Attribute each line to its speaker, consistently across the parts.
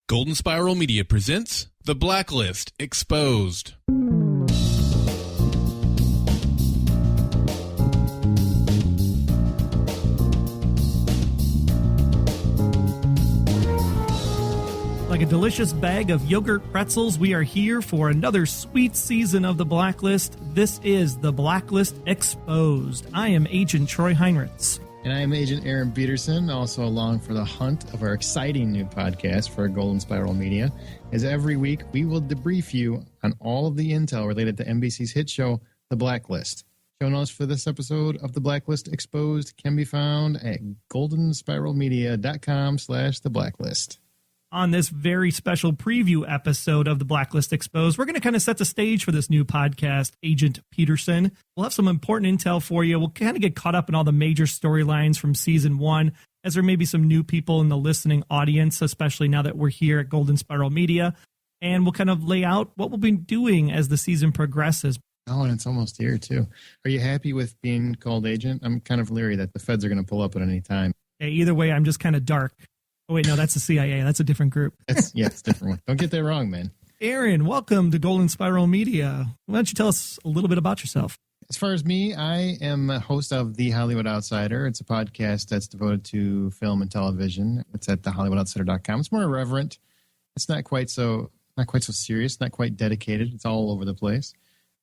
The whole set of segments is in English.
Speaker 1: Golden Spiral Media presents The Blacklist Exposed.
Speaker 2: Like a delicious bag of yogurt pretzels, we are here for another sweet season of The Blacklist. This is The Blacklist Exposed. I am Agent Troy Heinrichs.
Speaker 3: And I am Agent Aaron Peterson, also along for the hunt of our exciting new podcast for Golden Spiral Media. As every week, we will debrief you on all of the intel related to NBC's hit show, The Blacklist. Show notes for this episode of The Blacklist Exposed can be found at goldenspiralmedia.com/The Blacklist.
Speaker 2: On this very special preview episode of The Blacklist Exposed, we're going to kind of set the stage for this new podcast, Agent Peterson. We'll have some important intel for you. We'll kind of get caught up in all the major storylines from season one, as there may be some new people in the listening audience, especially now that we're here at Golden Spiral Media. And we'll kind of lay out what we'll be doing as the season progresses.
Speaker 3: Oh, and it's almost here, too. Are you happy with being called agent? I'm kind of leery that the feds are going to pull up at any time.
Speaker 2: Hey, either way, I'm just kind of dark. Oh, wait, no, that's the CIA. That's a different group.
Speaker 3: It's a different one. Don't get that wrong, man.
Speaker 2: Aaron, welcome to Golden Spiral Media. Why don't you tell us a little bit about yourself?
Speaker 3: As far as me, I am a host of The Hollywood Outsider. It's a podcast that's devoted to film and television. It's at thehollywoodoutsiders.com. It's more irreverent. It's not quite so serious, not quite dedicated. It's all over the place.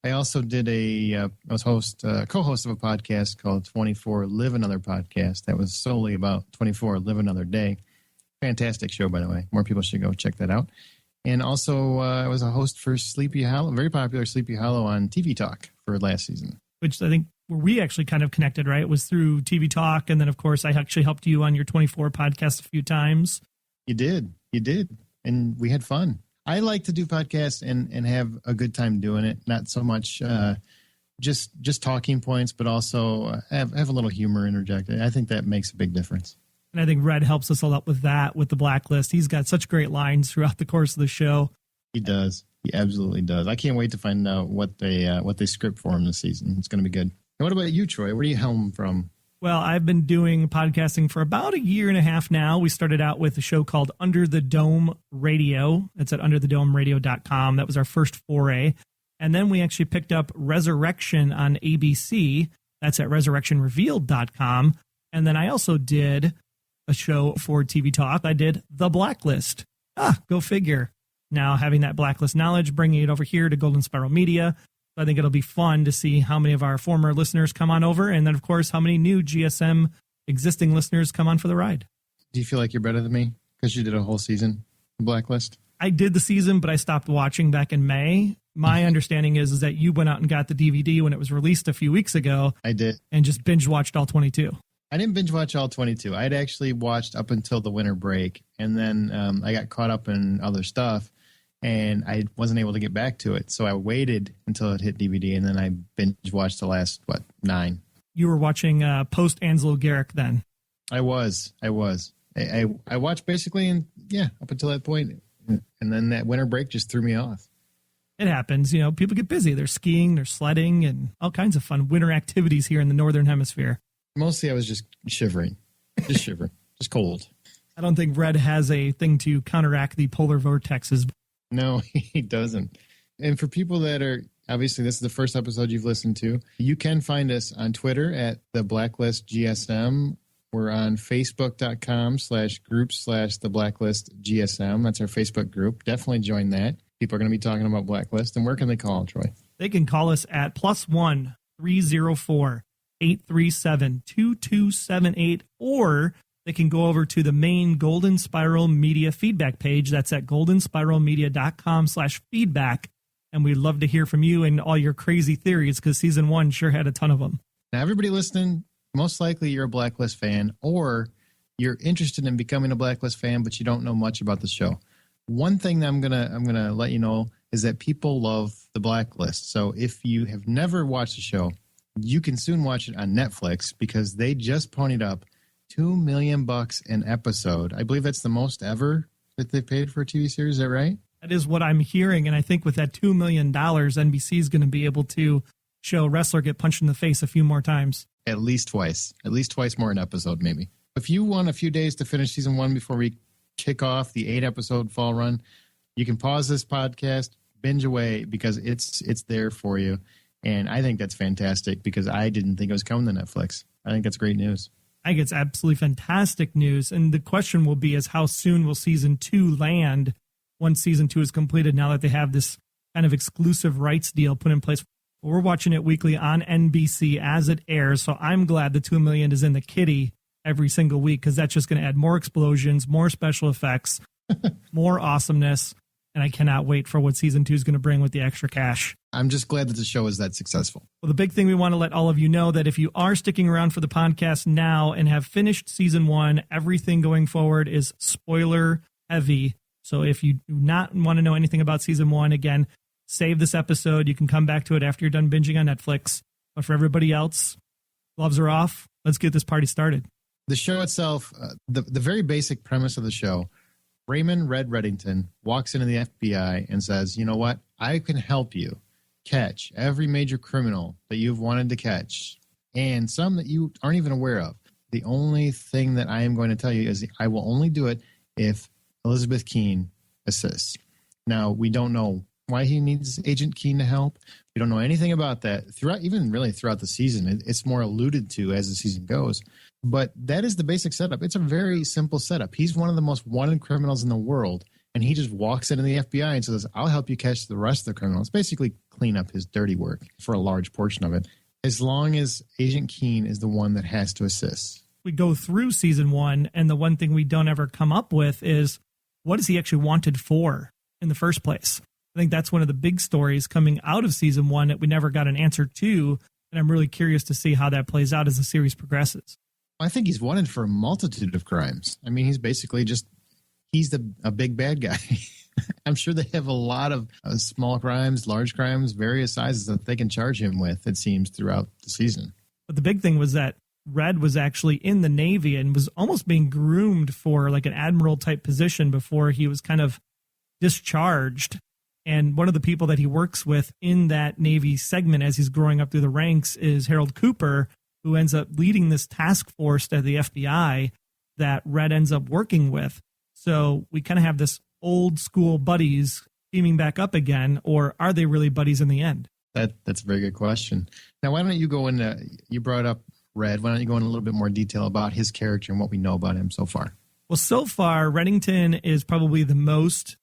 Speaker 3: I also did co-host of a podcast called 24 Live Another Podcast. That was solely about 24 Live Another Day. Fantastic show, by the way. More people should go check that out. And also, I was a host for Sleepy Hollow, very popular Sleepy Hollow on TV Talk for last season.
Speaker 2: Which I think where we actually kind of connected, right? It was through TV Talk. And then, of course, I actually helped you on your 24 podcast a few times.
Speaker 3: You did. And we had fun. I like to do podcasts and have a good time doing it. Not so much just talking points, but also have a little humor interjected. I think that makes a big difference.
Speaker 2: And I think Red helps us a lot with that, with the Blacklist. He's got such great lines throughout the course of the show.
Speaker 3: He does. He absolutely does. I can't wait to find out what they script for him this season. It's going to be good. And what about you, Troy? Where do you helm from?
Speaker 2: Well, I've been doing podcasting for about a year and a half now. We started out with a show called Under the Dome Radio. It's at underthedomeradio.com. That was our first foray. And then we actually picked up Resurrection on ABC. That's at resurrectionrevealed.com. And then I also did a show for TV Talk. I did The Blacklist. Go figure. Now, having that Blacklist knowledge, bringing it over here to Golden Spiral Media. I think it'll be fun to see how many of our former listeners come on over. And then, of course, how many new GSM existing listeners come on for the ride.
Speaker 3: Do you feel like you're better than me because you did a whole season of Blacklist?
Speaker 2: I did the season, but I stopped watching back in May. My understanding is that you went out and got the DVD when it was released a few weeks ago.
Speaker 3: I did.
Speaker 2: And just binge watched all 22.
Speaker 3: I didn't binge watch all 22. I had actually watched up until the winter break, and then I got caught up in other stuff, and I wasn't able to get back to it. So I waited until it hit DVD, and then I binge watched the last, 9.
Speaker 2: You were watching post Anslo Garrick then?
Speaker 3: I was. I watched basically, up until that point, and then that winter break just threw me off.
Speaker 2: It happens. People get busy. They're skiing, they're sledding, and all kinds of fun winter activities here in the Northern Hemisphere.
Speaker 3: Mostly I was just shivering, just cold.
Speaker 2: I don't think Red has a thing to counteract the polar vortexes.
Speaker 3: No, he doesn't. And for people that are, obviously this is the first episode you've listened to, you can find us on Twitter at the Blacklist GSM. We're on Facebook.com/group/the Blacklist GSM. That's our Facebook group. Definitely join that. People are going to be talking about Blacklist. And where can they call, Troy?
Speaker 2: They can call us at +1 304 837-2278, or they can go over to the main Golden Spiral Media feedback page. That's at goldenspiralmedia.com/feedback. And we'd love to hear from you and all your crazy theories, because season one sure had a ton of them.
Speaker 3: Now, everybody listening, most likely you're a Blacklist fan, or you're interested in becoming a Blacklist fan, but you don't know much about the show. One thing that I'm gonna let you know is that people love the Blacklist. So if you have never watched the show, you can soon watch it on Netflix, because they just ponied up $2 million an episode. I believe that's the most ever that they've paid for a TV series. Is that right?
Speaker 2: That is what I'm hearing. And I think with that $2 million, NBC is going to be able to show Ressler get punched in the face a few more times.
Speaker 3: At least twice more an episode, maybe. If you want a few days to finish season one before we kick off the 8-episode fall run, you can pause this podcast, binge away, because it's there for you. And I think that's fantastic because I didn't think it was coming to Netflix. I think that's great news.
Speaker 2: I think it's absolutely fantastic news. And the question will be is how soon will season 2 land once season 2 is completed, now that they have this kind of exclusive rights deal put in place. We're watching it weekly on NBC as it airs. So I'm glad the $2 million is in the kitty every single week, because that's just going to add more explosions, more special effects, more awesomeness. And I cannot wait for what season 2 is going to bring with the extra cash.
Speaker 3: I'm just glad that the show is that successful.
Speaker 2: Well, the big thing we want to let all of you know that if you are sticking around for the podcast now and have finished season 1, everything going forward is spoiler heavy. So if you do not want to know anything about season 1, again, save this episode. You can come back to it after you're done binging on Netflix. But for everybody else, gloves are off. Let's get this party started.
Speaker 3: The show itself, the very basic premise of the show, Raymond Red Reddington walks into the FBI and says, you know what? I can help you catch every major criminal that you've wanted to catch and some that you aren't even aware of. The only thing that I am going to tell you is I will only do it if Elizabeth Keene assists. Now, we don't know why he needs Agent Keene to help. We don't know anything about that throughout the season. It's more alluded to as the season goes. But that is the basic setup. It's a very simple setup. He's one of the most wanted criminals in the world, and he just walks into the FBI and says, I'll help you catch the rest of the criminals, basically clean up his dirty work for a large portion of it, as long as Agent Keene is the one that has to assist.
Speaker 2: We go through season 1, and the one thing we don't ever come up with is what is he actually wanted for in the first place? I think that's one of the big stories coming out of season 1 that we never got an answer to, and I'm really curious to see how that plays out as the series progresses.
Speaker 3: I think he's wanted for a multitude of crimes. I mean, he's basically he's a big bad guy. I'm sure they have a lot of small crimes, large crimes, various sizes that they can charge him with, it seems, throughout the season.
Speaker 2: But the big thing was that Red was actually in the Navy and was almost being groomed for like an admiral type position before he was kind of discharged. And one of the people that he works with in that Navy segment as he's growing up through the ranks is Harold Cooper, who ends up leading this task force at the FBI that Red ends up working with. So we kind of have this old school buddies teaming back up again, or are they really buddies in the end?
Speaker 3: That's a very good question. Now, why don't you go into, you brought up Red, why don't you go into a little bit more detail about his character and what we know about him so far?
Speaker 2: Well, so far, Reddington is probably the most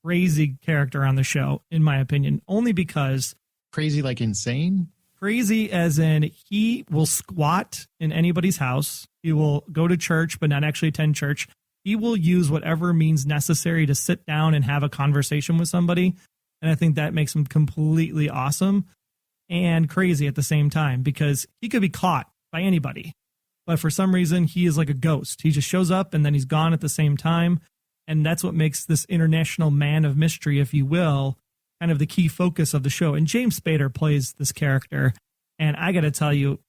Speaker 2: crazy character on the show, in my opinion, only because...
Speaker 3: Crazy like insane?
Speaker 2: Crazy as in he will squat in anybody's house. He will go to church, but not actually attend church. He will use whatever means necessary to sit down and have a conversation with somebody. And I think that makes him completely awesome and crazy at the same time, because he could be caught by anybody. But for some reason, he is like a ghost. He just shows up and then he's gone at the same time. And that's what makes this international man of mystery, if you will, kind of the key focus of the show. And James Spader plays this character. And I got to tell you,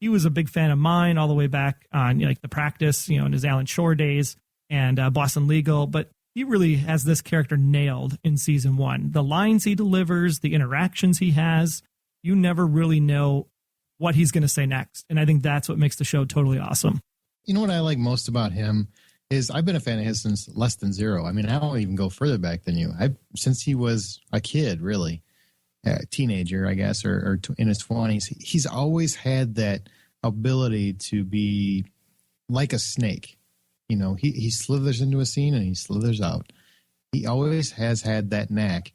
Speaker 2: he was a big fan of mine all the way back on like The Practice, in his Alan Shore days and Boston Legal. But he really has this character nailed in season 1. The lines he delivers, the interactions he has, you never really know what he's going to say next. And I think that's what makes the show totally awesome.
Speaker 3: You know what I like most about him is I've been a fan of his since Less Than Zero. I mean, I don't even go further back than you. Since he was a kid, really, a teenager, I guess, or in his 20s. He's always had that ability to be like a snake. He slithers into a scene and he slithers out. He always has had that knack.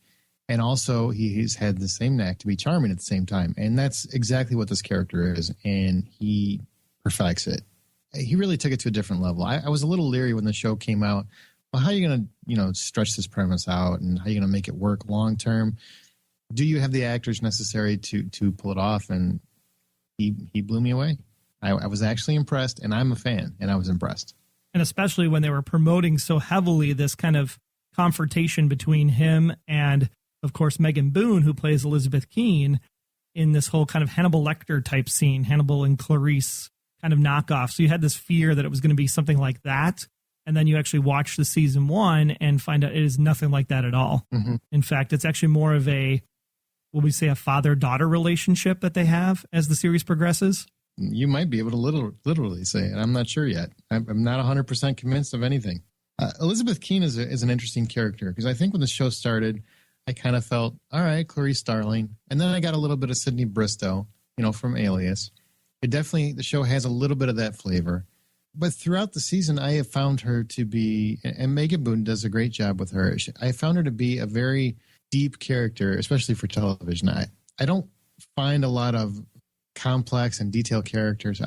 Speaker 3: And also he's had the same knack to be charming at the same time. And that's exactly what this character is. And he perfects it. He really took it to a different level. I was a little leery when the show came out. Well, how are you going to, stretch this premise out, and how are you going to make it work long term? Do you have the actors necessary to pull it off? And he blew me away. I was actually impressed, and I'm a fan, and I was impressed.
Speaker 2: And especially when they were promoting so heavily this kind of confrontation between him and, of course, Meagan Boone, who plays Elizabeth Keene, in this whole kind of Hannibal Lecter type scene, Hannibal and Clarice kind of knockoff. So you had this fear that it was going to be something like that. And then you actually watch the season 1 and find out it is nothing like that at all. Mm-hmm. In fact, it's actually more of a, will we say, a father-daughter relationship that they have as the series progresses.
Speaker 3: You might be able to literally say it. I'm not sure yet. I'm not 100% convinced of anything. Elizabeth Keene is an interesting character because I think when the show started, I kind of felt, all right, Clarice Starling. And then I got a little bit of Sydney Bristow, from Alias. The show has a little bit of that flavor. But throughout the season, I have found her to be, and Meagan Boone does a great job with her. I found her to be a very deep character, especially for television. I don't find a lot of complex and detailed characters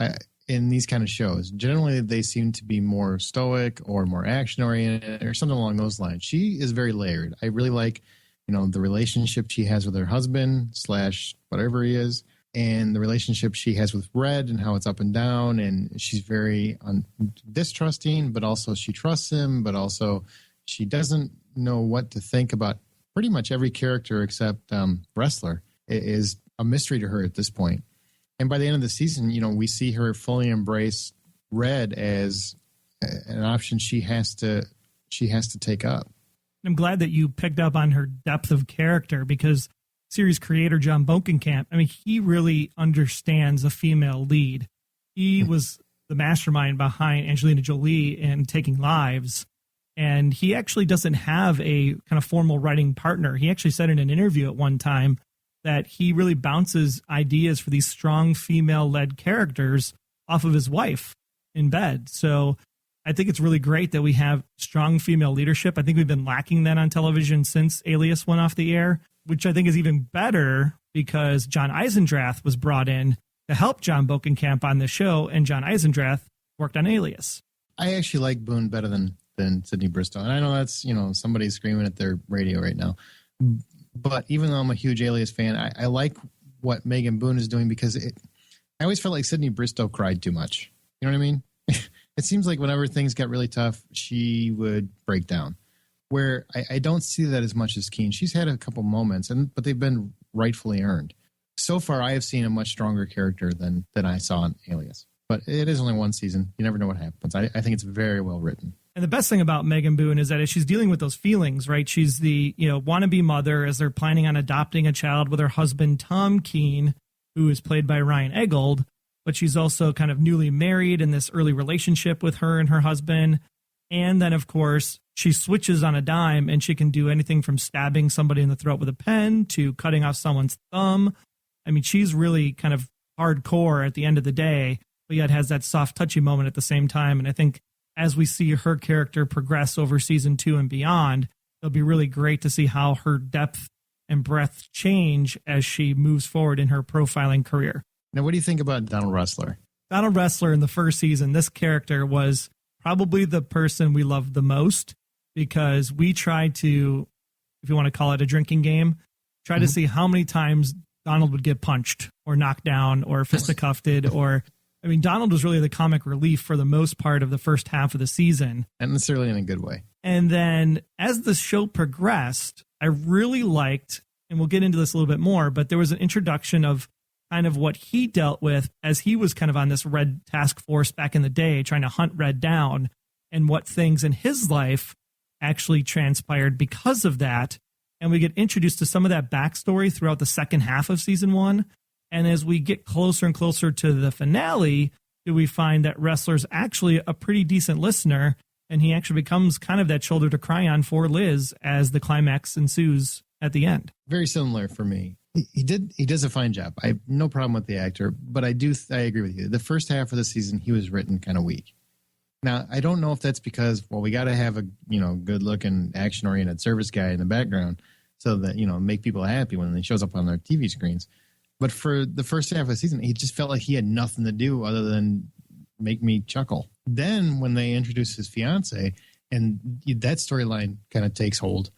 Speaker 3: in these kind of shows. Generally, they seem to be more stoic or more action-oriented or something along those lines. She is very layered. I really like, the relationship she has with her husband / whatever he is, and the relationship she has with Red and how it's up and down. And she's very distrusting, but also she trusts him, but also she doesn't know what to think about pretty much every character except Ressler. It is a mystery to her at this point. And by the end of the season, we see her fully embrace Red as an option she has to take up.
Speaker 2: I'm glad that you picked up on her depth of character because series creator John Bokenkamp, he really understands a female lead. He was the mastermind behind Angelina Jolie and Taking Lives, and he actually doesn't have a kind of formal writing partner. He actually said in an interview at one time that he really bounces ideas for these strong female-led characters off of his wife in bed. So I think it's really great that we have strong female leadership. I think we've been lacking that on television since Alias went off the air, which I think is even better because John Eisendrath was brought in to help John Bokenkamp on the show, and John Eisendrath worked on Alias.
Speaker 3: I actually like Boone better than Sydney Bristow. And I know that's, somebody screaming at their radio right now. But even though I'm a huge Alias fan, I like what Meagan Boone is doing because I always felt like Sydney Bristow cried too much. You know what I mean? It seems like whenever things got really tough, she would break down. Where I don't see that as much as Keene. She's had a couple moments, but they've been rightfully earned. So far, I have seen a much stronger character than I saw in Alias. But it is only one season. You never know what happens. I think it's very well written.
Speaker 2: And the best thing about Meagan Boone is that as she's dealing with those feelings, right? She's the wannabe mother as they're planning on adopting a child with her husband, Tom Keene, who is played by Ryan Eggold. But she's also kind of newly married in this early relationship with her and her husband. And then, of course, she switches on a dime and she can do anything from stabbing somebody in the throat with a pen to cutting off someone's thumb. She's really kind of hardcore at the end of the day, but yet has that soft, touchy moment at the same time. And I think as we see her character progress over season 2 and beyond, it'll be really great to see how her depth and breadth change as she moves forward in her profiling career.
Speaker 3: Now, what do you think about Donald Ressler?
Speaker 2: Donald Ressler in the first season, this character was probably the person we loved the most because we tried to, if you want to call it a drinking game, try to see how many times Donald would get punched or knocked down or fisticuffed or, Donald was really the comic relief for the most part of the first half of the season.
Speaker 3: Not necessarily in a good way.
Speaker 2: And then as the show progressed, I really liked, and we'll get into this a little bit more, but there was an introduction of kind of what he dealt with as he was kind of on this Red task force back in the day, trying to hunt Red down, and what things in his life actually transpired because of that. And we get introduced to some of that backstory throughout the second half of season 1. And as we get closer and closer to the finale, do we find that Ressler's actually a pretty decent listener, and he actually becomes kind of that shoulder to cry on for Liz as the climax ensues at the end.
Speaker 3: Very similar for me. He does a fine job. I have no problem with the actor, but I agree with you. The first half of the season, he was written kind of weak. Now, I don't know if that's because, we got to have a, good looking action oriented service guy in the background so that, make people happy when he shows up on their TV screens. But for the first half of the season, he just felt like he had nothing to do other than make me chuckle. Then when they introduced his fiance and that storyline kind of takes hold,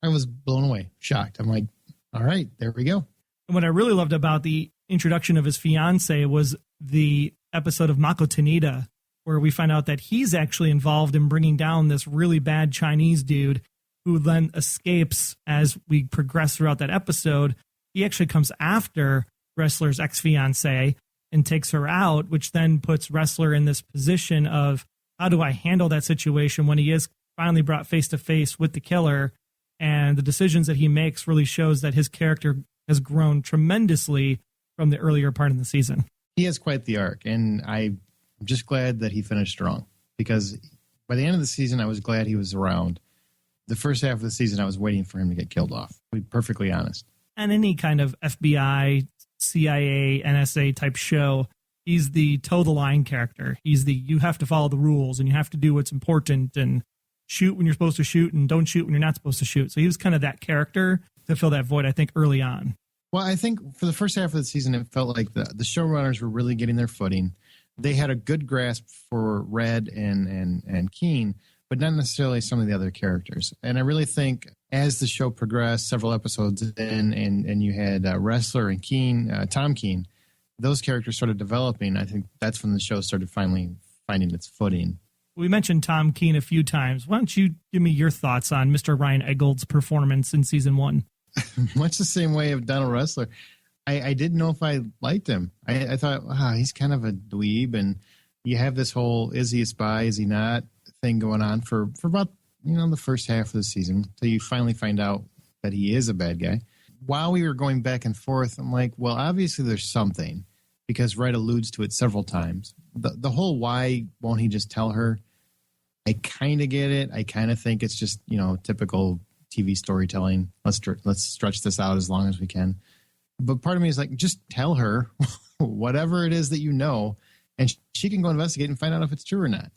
Speaker 3: I was blown away, shocked. I'm like, all right, there we go.
Speaker 2: And what I really loved about the introduction of his fiance was the episode of Mako Tanida, where we find out that he's actually involved in bringing down this really bad Chinese dude who then escapes as we progress throughout that episode. He actually comes after Ressler's ex-fiancée and takes her out, which then puts Ressler in this position of how do I handle that situation when he is finally brought face-to-face with the killer. And the decisions that he makes really shows that his character has grown tremendously from the earlier part of the season.
Speaker 3: He has quite the arc, and I'm just glad that he finished strong because By the end of the season, I was glad he was around. The first half of the season, I was waiting for him to get killed off, to be perfectly honest.
Speaker 2: And any kind of FBI, CIA, NSA type show, he's the toe the line character. He's the you have to follow the rules and you have to do what's important and shoot when you're supposed to shoot and don't shoot when you're not supposed to shoot. So he was kind of that character to fill that void, I think, early on.
Speaker 3: Well, I think for the first half of the season, it felt like the showrunners were really getting their footing. They had a good grasp for Red and Keen, but not necessarily some of the other characters. And I really think as the show progressed, several episodes in, and you had Ressler and Keen, Tom Keen, those characters started developing. I think that's when the show started finally finding its footing.
Speaker 2: We mentioned Tom Keen a few times. Why don't you give me your thoughts on Mr. Ryan Eggold's performance in season 1?
Speaker 3: Much the same way of Donald Ressler. I didn't know if I liked him. I thought, wow, he's kind of a dweeb, and you have this whole is he a spy, is he not thing going on for about the first half of the season until you finally find out that he is a bad guy. While we were going back and forth, I'm like, well, obviously there's something because Red alludes to it several times. The whole why won't he just tell her? I kind of get it. I kind of think it's just typical TV storytelling. Let's stretch this out as long as we can. But part of me is like, just tell her whatever it is that and she can go investigate and find out if it's true or not.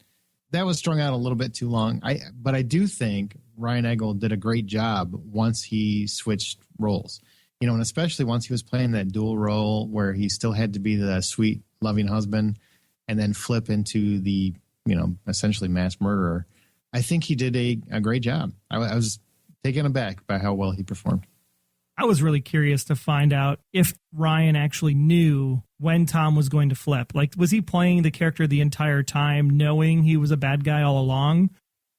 Speaker 3: That was strung out a little bit too long. But I do think Ryan Eggold did a great job once he switched roles. And especially once he was playing that dual role where he still had to be the sweet, loving husband and then flip into the, essentially mass murderer. I think he did a great job. I was taken aback by how well he performed.
Speaker 2: I was really curious to find out if Ryan actually knew when Tom was going to flip. Like, was he playing the character the entire time knowing he was a bad guy all along?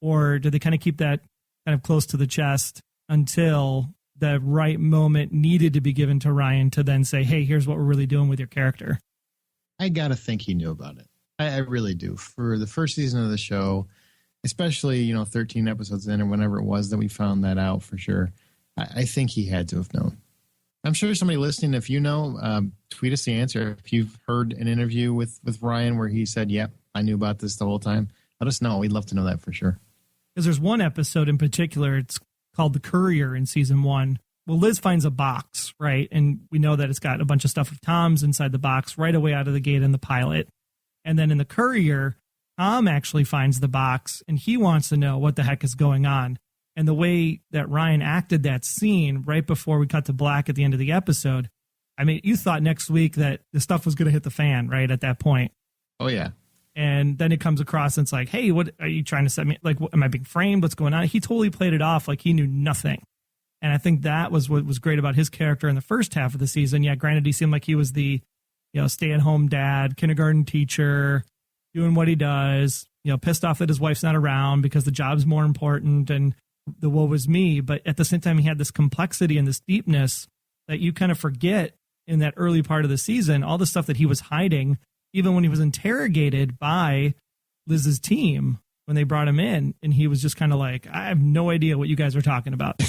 Speaker 2: Or did they kind of keep that kind of close to the chest until the right moment needed to be given to Ryan to then say, hey, here's what we're really doing with your character?
Speaker 3: I got to think he knew about it. I really do. For the first season of the show, especially, 13 episodes in or whenever it was that we found that out for sure, I think he had to have known. I'm sure somebody listening, if you know, tweet us the answer. If you've heard an interview with Ryan where he said, yep, I knew about this the whole time, let us know. We'd love to know that for sure.
Speaker 2: Because there's one episode in particular, it's called The Courier in season 1. Well, Liz finds a box, right? And we know that it's got a bunch of stuff of Tom's inside the box right away out of the gate in the pilot. And then in The Courier, Tom actually finds the box and he wants to know what the heck is going on. And the way that Ryan acted that scene right before we cut to black at the end of the episode, I mean, you thought next week that the stuff was going to hit the fan, right, at that point.
Speaker 3: Oh, yeah.
Speaker 2: And then it comes across and it's like, hey, what are you trying to set me? Like, am I being framed? What's going on? He totally played it off like he knew nothing. And I think that was what was great about his character in the first half of the season. Yeah, granted, he seemed like he was the, stay-at-home dad, kindergarten teacher, doing what he does, pissed off that his wife's not around because the job's more important and the woe was me. But at the same time, he had this complexity and this deepness that you kind of forget in that early part of the season, all the stuff that he was hiding, even when he was interrogated by Liz's team when they brought him in. And he was just kind of like, I have no idea what you guys are talking about.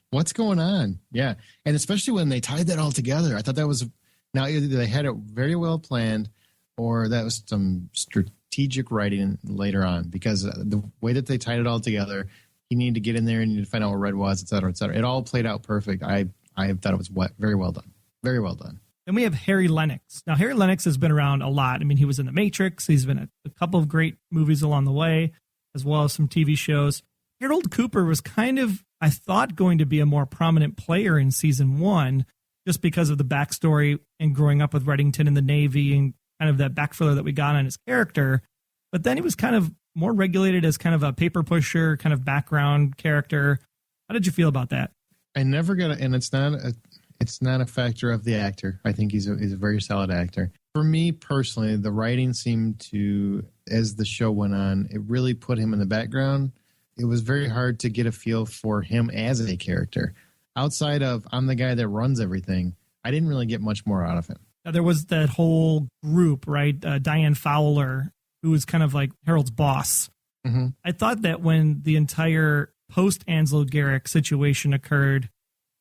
Speaker 3: What's going on? Yeah. And especially when they tied that all together, I thought that was, now either they had it very well planned or that was some strategic writing later on, because the way that they tied it all together, he needed to get in there and needed to find out where Red was, et cetera, et cetera. It all played out perfect. I thought it was very well done. Very well done.
Speaker 2: Then we have Harry Lennix. Now, Harry Lennix has been around a lot. I mean, he was in The Matrix. He's been in a couple of great movies along the way, as well as some TV shows. Harold Cooper was kind of, I thought, going to be a more prominent player in season 1, just because of the backstory and growing up with Reddington in the Navy and kind of that backfiller that we got on his character. But then he was kind of more regulated as kind of a paper pusher, kind of background character. How did you feel about that?
Speaker 3: I never got it, and it's not a factor of the actor. I think he's a very solid actor. For me personally, the writing seemed to, as the show went on, it really put him in the background. It was very hard to get a feel for him as a character. Outside of, I'm the guy that runs everything, I didn't really get much more out of him.
Speaker 2: Now, there was that whole group, right? Diane Fowler, who was kind of like Harold's boss. Mm-hmm. I thought that when the entire post-Anslo Garrick situation occurred,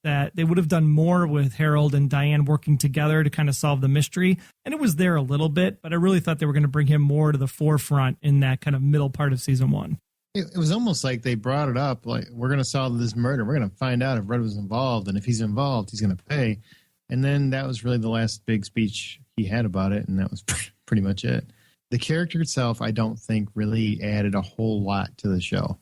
Speaker 2: that they would have done more with Harold and Diane working together to kind of solve the mystery. And it was there a little bit, but I really thought they were going to bring him more to the forefront in that kind of middle part of season 1.
Speaker 3: It was almost like they brought it up, like, we're going to solve this murder. We're going to find out if Red was involved, and if he's involved, he's going to pay. And then that was really the last big speech he had about it, and that was pretty much it. The character itself, I don't think, really added a whole lot to the show.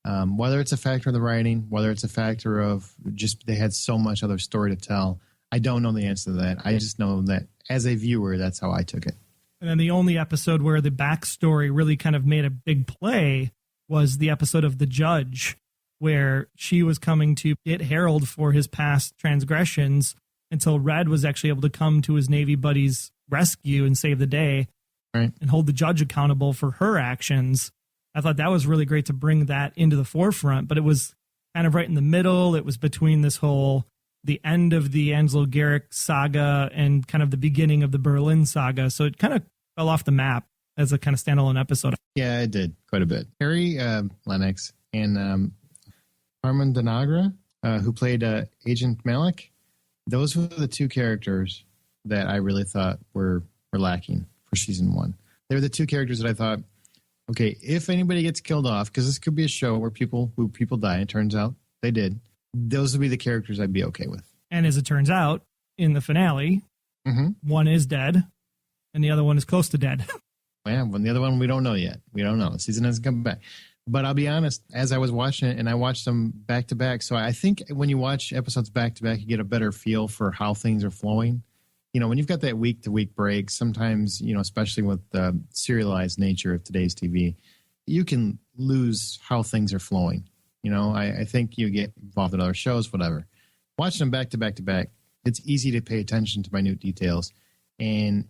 Speaker 3: Whether it's a factor of the writing, whether it's a factor of just they had so much other story to tell, I don't know the answer to that. I just know that as a viewer, that's how I took it.
Speaker 2: And then the only episode where the backstory really kind of made a big play was the episode of The Judge, where she was coming to get Harold for his past transgressions until Red was actually able to come to his Navy buddy's rescue and save the day,
Speaker 3: right,
Speaker 2: and hold the judge accountable for her actions. I thought that was really great to bring that into the forefront, but it was kind of right in the middle. It was between the end of the Anslo Garrick saga and kind of the beginning of the Berlin saga. So it kind of fell off the map as a kind of standalone episode.
Speaker 3: Yeah, it did quite a bit. Harry Lennix and Carmen Denagra, who played Agent Malik, those were the two characters that I really thought were lacking for season 1. They were the two characters that I thought, okay, if anybody gets killed off, because this could be a show where people die, and it turns out they did, those would be the characters I'd be okay with.
Speaker 2: And as it turns out, in the finale, one is dead, and the other one is close to dead.
Speaker 3: Yeah, when the other one, we don't know yet. We don't know. The season hasn't come back. But I'll be honest, as I was watching it, and I watched them back to back, so I think when you watch episodes back to back, you get a better feel for how things are flowing. You know, when you've got that week-to-week break, sometimes, you know, especially with the serialized nature of today's TV, you can lose how things are flowing. You know, I think you get involved in other shows, whatever. Watching them back to back to back, it's easy to pay attention to minute details. And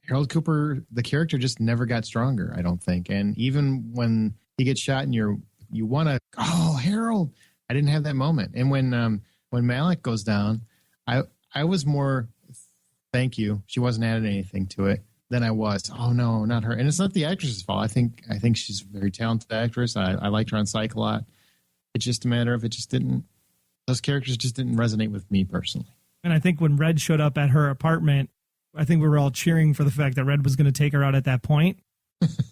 Speaker 3: Harold Cooper, the character, just never got stronger, I don't think. And even when he gets shot and you want to, oh, Harold, I didn't have that moment. And when Malik goes down, I was more, thank you, she wasn't adding anything to it, than I was, oh no, not her. And it's not the actress's fault. I think she's a very talented actress. I liked her on Psych a lot. It's just a matter of those characters just didn't resonate with me personally.
Speaker 2: And I think when Red showed up at her apartment, I think we were all cheering for the fact that Red was going to take her out at that point.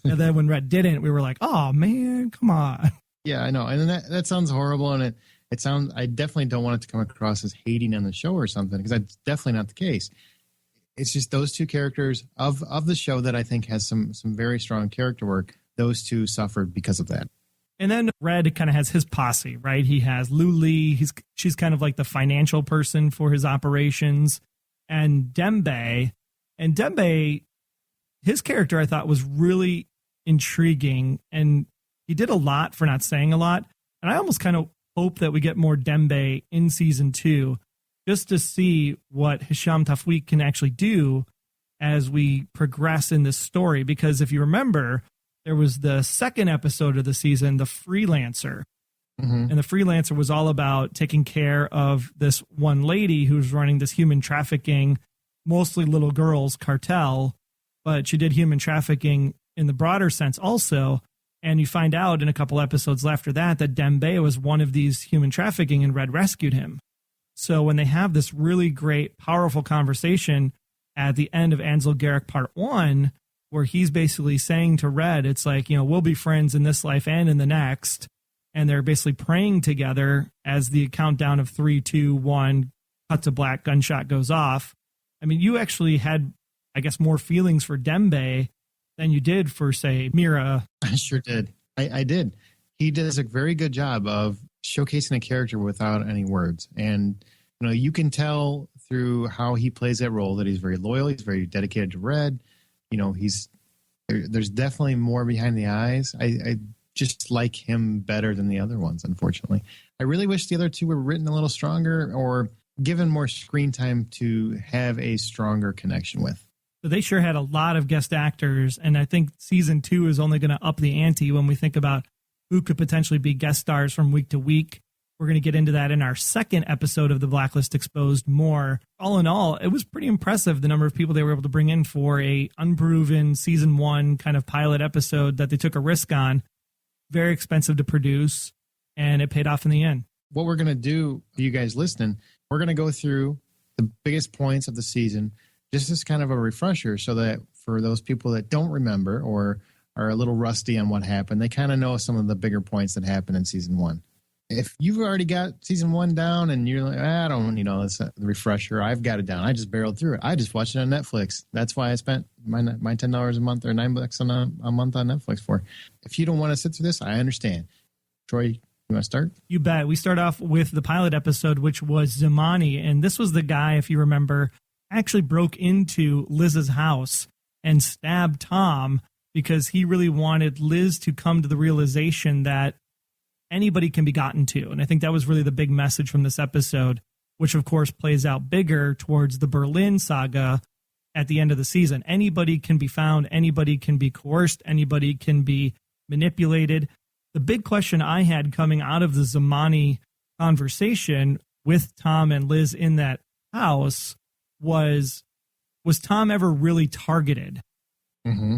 Speaker 2: And then when Red didn't, we were like, oh man, come on.
Speaker 3: Yeah, I know. And that sounds horrible. And it sounds, I definitely don't want it to come across as hating on the show or something, because that's definitely not the case. It's just those two characters of the show that I think has some very strong character work. Those two suffered because of that.
Speaker 2: And then Red kind of has his posse, right? He has Luli. She's kind of like the financial person for his operations. And Dembe. And Dembe, his character, I thought, was really intriguing. And he did a lot for not saying a lot. And I almost kind of hope that we get more Dembe in season 2, just to see what Hisham Tafweek can actually do as we progress in this story. Because if you remember, there was the second episode of the season, The Freelancer. Mm-hmm. And The Freelancer was all about taking care of this one lady who's running this human trafficking, mostly little girls cartel, but she did human trafficking in the broader sense also. And you find out in a couple episodes after that Dembe was one of these human trafficking and Red rescued him. So when they have this really great, powerful conversation at the end of Anslo Garrick Part 1, where he's basically saying to Red, it's like, you know, we'll be friends in this life and in the next. And they're basically praying together as the countdown of 3, 2, 1, cut to black, gunshot goes off. I mean, you actually had, I guess, more feelings for Dembe than you did for, say, Mira.
Speaker 3: I sure did. I did. He does a very good job of showcasing a character without any words. And, you know, you can tell through how he plays that role that he's very loyal. He's very dedicated to Red. You know, there's definitely more behind the eyes. I just like him better than the other ones, unfortunately. I really wish the other two were written a little stronger or given more screen time to have a stronger connection with.
Speaker 2: So they sure had a lot of guest actors, and I think season 2 is only going to up the ante when we think about who could potentially be guest stars from week to week. We're going to get into that in our second episode of The Blacklist Exposed more. All in all, it was pretty impressive, the number of people they were able to bring in for a unproven season 1 kind of pilot episode that they took a risk on. Very expensive to produce, and it paid off in the end.
Speaker 3: what we're going to do, you guys listening, we're going to go through the biggest points of the season, just as kind of a refresher, so that for those people that don't remember or are a little rusty on what happened, they kind of know some of the bigger points that happened in season 1. If you've already got season 1 down and you're like, I don't, it's a refresher, I've got it down. I just barreled through it. I just watched it on Netflix. That's why I spent my $10 a month or $9 a month on Netflix for. If you don't want to sit through this, I understand. Troy, you want to start?
Speaker 2: You bet. We start off with the pilot episode, which was Zamani. And this was the guy, if you remember, actually broke into Liz's house and stabbed Tom because he really wanted Liz to come to the realization that anybody can be gotten to. And I think that was really the big message from this episode, which of course plays out bigger towards the Berlin saga at the end of the season. Anybody can be found, anybody can be coerced, anybody can be manipulated. The big question I had coming out of the Zamani conversation with Tom and Liz in that house was Tom ever really targeted?
Speaker 3: Mm-hmm.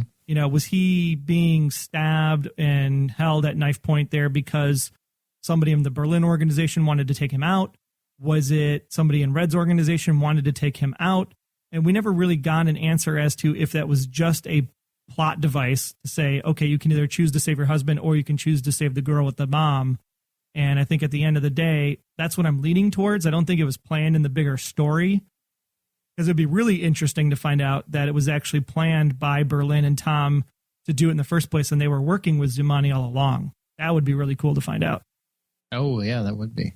Speaker 2: Was he being stabbed and held at knife point there because somebody in the Berlin organization wanted to take him out? Was it somebody in Red's organization wanted to take him out? And we never really got an answer as to if that was just a plot device to say, okay, you can either choose to save your husband or you can choose to save the girl with the bomb. And I think at the end of the day, that's what I'm leaning towards. I don't think it was planned in the bigger story, because it'd be really interesting to find out that it was actually planned by Berlin and Tom to do it in the first place, and they were working with Zamani all along. That would be really cool to find out.
Speaker 3: Oh, yeah, that would be.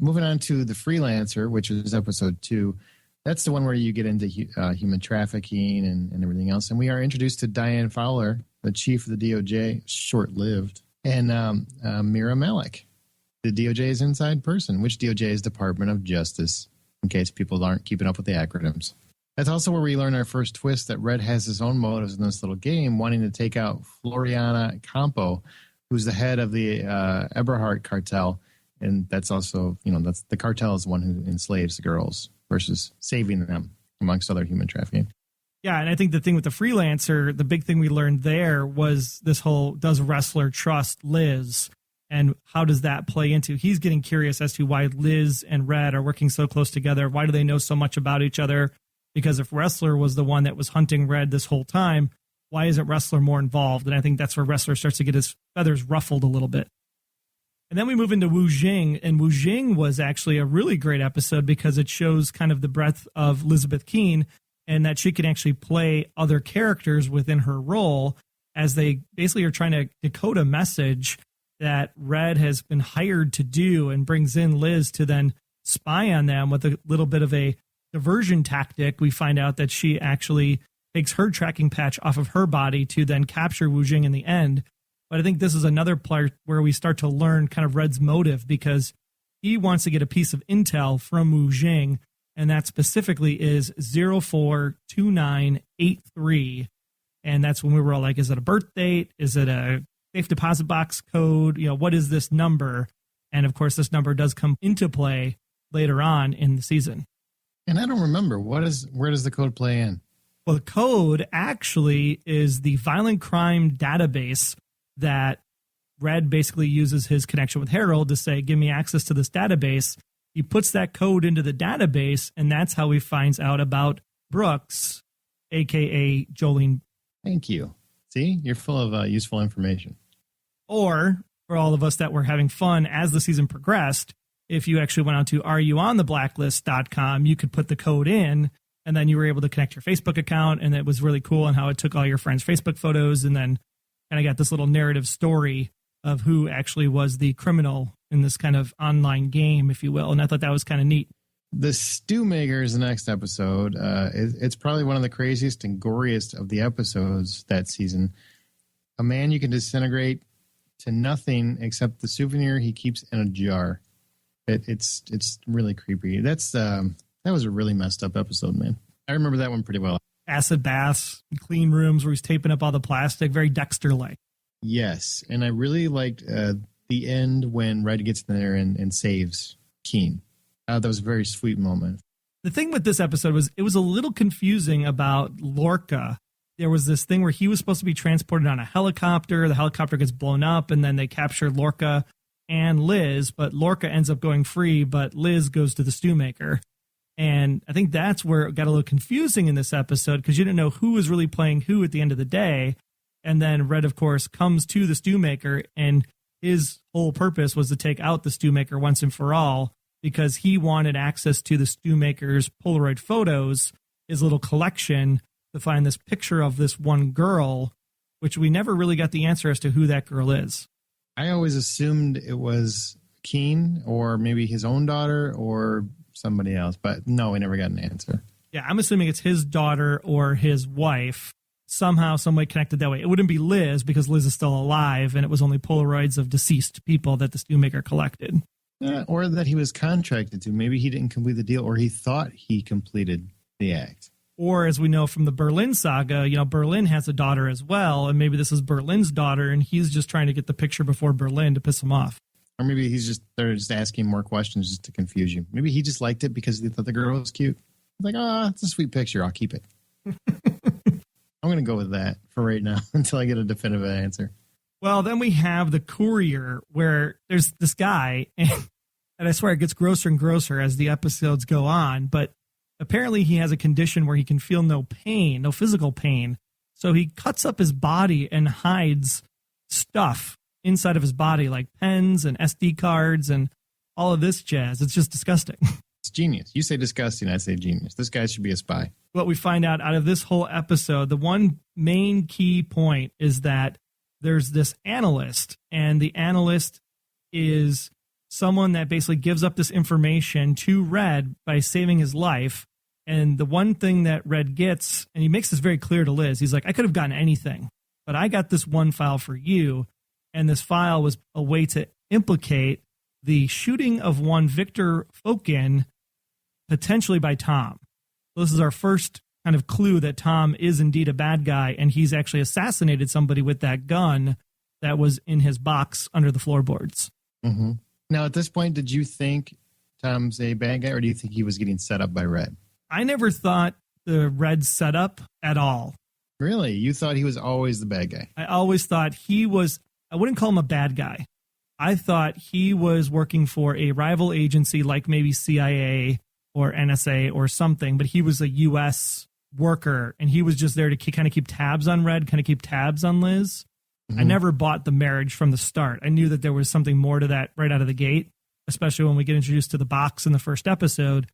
Speaker 3: Moving on to The Freelancer, which is episode 2. That's the one where you get into human trafficking and everything else. And we are introduced to Diane Fowler, the chief of the DOJ, short-lived, and Mira Malik, the DOJ's inside person, which DOJ is Department of Justice, in case people aren't keeping up with the acronyms. That's also where we learn our first twist that Red has his own motives in this little game, wanting to take out Floriana Campo, who's the head of the Eberhardt cartel. And that's also, that's the cartel is the one who enslaves the girls versus saving them, amongst other human trafficking.
Speaker 2: Yeah, and I think the thing with the Freelancer, the big thing we learned there was this whole, does Ressler trust Liz? And how does that play into? He's getting curious as to why Liz and Red are working so close together. Why do they know so much about each other? Because if Ressler was the one that was hunting Red this whole time, why isn't Ressler more involved? And I think that's where Ressler starts to get his feathers ruffled a little bit. And then we move into Wu Jing. And Wu Jing was actually a really great episode because it shows kind of the breadth of Elizabeth Keene and that she can actually play other characters within her role as they basically are trying to decode a message that Red has been hired to do, and brings in Liz to then spy on them with a little bit of a diversion tactic. We find out that she actually takes her tracking patch off of her body to then capture Wu Jing in the end. But I think this is another part where we start to learn kind of Red's motive, because he wants to get a piece of intel from Wu Jing, and that specifically is 042983. And that's when we were all like, is it a birth date? Is it a safe deposit box code? What is this number? And of course, this number does come into play later on in the season.
Speaker 3: And I don't remember, where does the code play in?
Speaker 2: Well, the code actually is the violent crime database that Red basically uses his connection with Harold to say, give me access to this database. He puts that code into the database, and that's how he finds out about Brooks, a.k.a. Jolene.
Speaker 3: Thank you. See, you're full of useful information.
Speaker 2: Or for all of us that were having fun as the season progressed, if you actually went on to areyouontheblacklist.com, you could put the code in, and then you were able to connect your Facebook account, and it was really cool on how it took all your friends' Facebook photos, and then kind of got this little narrative story of who actually was the criminal in this kind of online game, if you will. And I thought that was kind of neat.
Speaker 3: The Stewmaker is the next episode. It's probably one of the craziest and goriest of the episodes that season. A man you can disintegrate to nothing except the souvenir he keeps in a jar. It's really creepy. That was a really messed up episode, man. I remember that one pretty well.
Speaker 2: Acid baths, clean rooms where he's taping up all the plastic, very Dexter-like.
Speaker 3: Yes, and I really liked the end when Red gets in there and saves Keene. That was a very sweet moment.
Speaker 2: The thing with this episode was it was a little confusing about Lorca. There was this thing where he was supposed to be transported on a helicopter. The helicopter gets blown up, and then they capture Lorca. and Liz, but Lorca ends up going free, but Liz goes to the Stewmaker. And I think that's where it got a little confusing in this episode, because you didn't know who was really playing who at the end of the day. And then Red, of course, comes to the Stewmaker, and his whole purpose was to take out the Stewmaker once and for all, because he wanted access to the Stewmaker's Polaroid photos, his little collection, to find this picture of this one girl, which we never really got the answer as to who that girl is.
Speaker 3: I always assumed it was Keen or maybe his own daughter or somebody else, but no, we never got an answer.
Speaker 2: Yeah, I'm assuming it's his daughter or his wife, somehow, some way connected that way. It wouldn't be Liz, because Liz is still alive, and it was only Polaroids of deceased people that the Stewmaker collected.
Speaker 3: Or that he was contracted to. Maybe he didn't complete the deal, or he thought he completed the act.
Speaker 2: Or, as we know from the Berlin saga, Berlin has a daughter as well, and maybe this is Berlin's daughter, and he's just trying to get the picture before Berlin to piss him off.
Speaker 3: Or maybe they're just asking more questions just to confuse you. Maybe he just liked it because he thought the girl was cute. Like, it's a sweet picture. I'll keep it. I'm going to go with that for right now until I get a definitive answer.
Speaker 2: Well, then we have the Courier, where there's this guy, and I swear it gets grosser and grosser as the episodes go on, but apparently he has a condition where he can feel no pain, no physical pain. So he cuts up his body and hides stuff inside of his body, like pens and SD cards and all of this jazz. It's just disgusting.
Speaker 3: It's genius. You say disgusting, I say genius. This guy should be a spy.
Speaker 2: What we find out of this whole episode, the one main key point is that there's this analyst, and the analyst is someone that basically gives up this information to Red by saving his life. And the one thing that Red gets, and he makes this very clear to Liz, he's like, I could have gotten anything, but I got this one file for you. And this file was a way to implicate the shooting of one Victor Fokin, potentially by Tom. This is our first kind of clue that Tom is indeed a bad guy, and he's actually assassinated somebody with that gun that was in his box under the floorboards.
Speaker 3: Mm-hmm. Now, at this point, did you think Tom's a bad guy, or do you think he was getting set up by Red?
Speaker 2: I never thought the Red setup at all.
Speaker 3: Really? You thought he was always the bad guy?
Speaker 2: I always thought he was, I wouldn't call him a bad guy. I thought he was working for a rival agency like maybe CIA or NSA or something, but he was a U.S. worker, and he was just there to kind of keep tabs on Red, kind of keep tabs on Liz. Mm-hmm. I never bought the marriage from the start. I knew that there was something more to that right out of the gate, especially when we get introduced to the box in the first episode.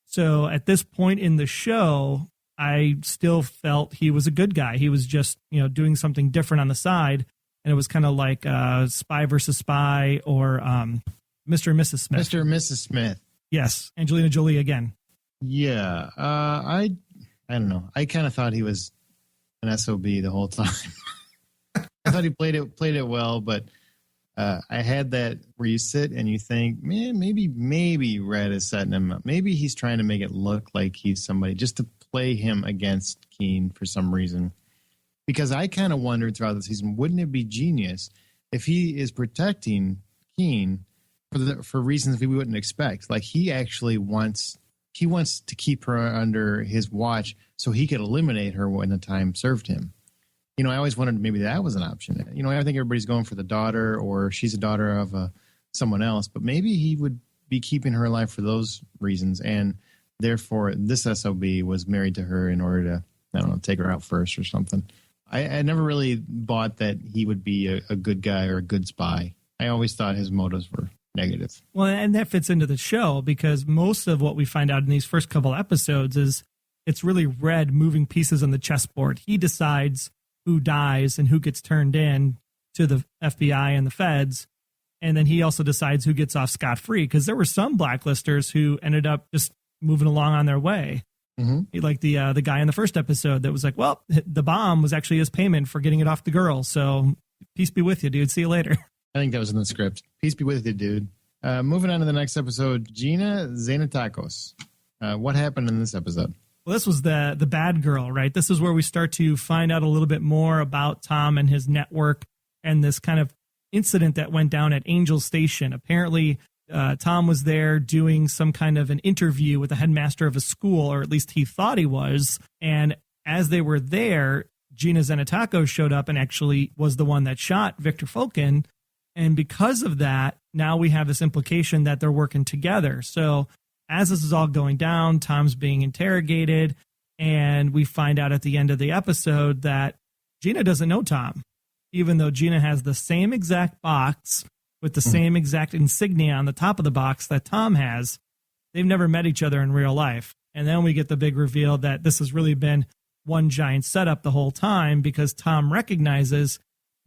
Speaker 2: So at this point in the show, I still felt he was a good guy. He was just, doing something different on the side. And it was kind of like Spy versus Spy or Mr. and Mrs. Smith.
Speaker 3: Mr. and Mrs. Smith.
Speaker 2: Yes. Angelina Jolie again.
Speaker 3: Yeah. I don't know. I kind of thought he was an SOB the whole time. I thought he played it well, but I had that where you sit and you think, man, maybe Red is setting him up. Maybe he's trying to make it look like he's somebody just to play him against Keen for some reason. Because I kind of wondered throughout the season, wouldn't it be genius if he is protecting Keen for reasons we wouldn't expect? Like he actually wants to keep her under his watch so he could eliminate her when the time served him. I always wondered maybe that was an option. I think everybody's going for the daughter, or she's a daughter of someone else, but maybe he would be keeping her alive for those reasons, and therefore this SOB was married to her in order to, I don't know, take her out first or something. I never really bought that he would be a good guy or a good spy. I always thought his motives were negative.
Speaker 2: Well, and that fits into the show because most of what we find out in these first couple episodes is it's really Red moving pieces on the chessboard. He decides who dies and who gets turned in to the FBI and the feds. And then he also decides who gets off scot-free, because there were some blacklisters who ended up just moving along on their way. Mm-hmm. Like the guy in the first episode that was like, well, the bomb was actually his payment for getting it off the girl. So peace be with you, dude. See you later.
Speaker 3: I think that was in the script. Peace be with you, dude. Moving on to the next episode, Gina Zanetakos. What happened in this episode?
Speaker 2: Well, this was the bad girl, right? This is where we start to find out a little bit more about Tom and his network and this kind of incident that went down at Angel Station. Apparently, Tom was there doing some kind of an interview with the headmaster of a school, or at least he thought he was. And as they were there, Gina Zanetakos showed up and actually was the one that shot Victor Fokin. And because of that, now we have this implication that they're working together. So as this is all going down, Tom's being interrogated, and we find out at the end of the episode that Gina doesn't know Tom, even though Gina has the same exact box with the same exact insignia on the top of the box that Tom has. They've never met each other in real life. And then we get the big reveal that this has really been one giant setup the whole time, because Tom recognizes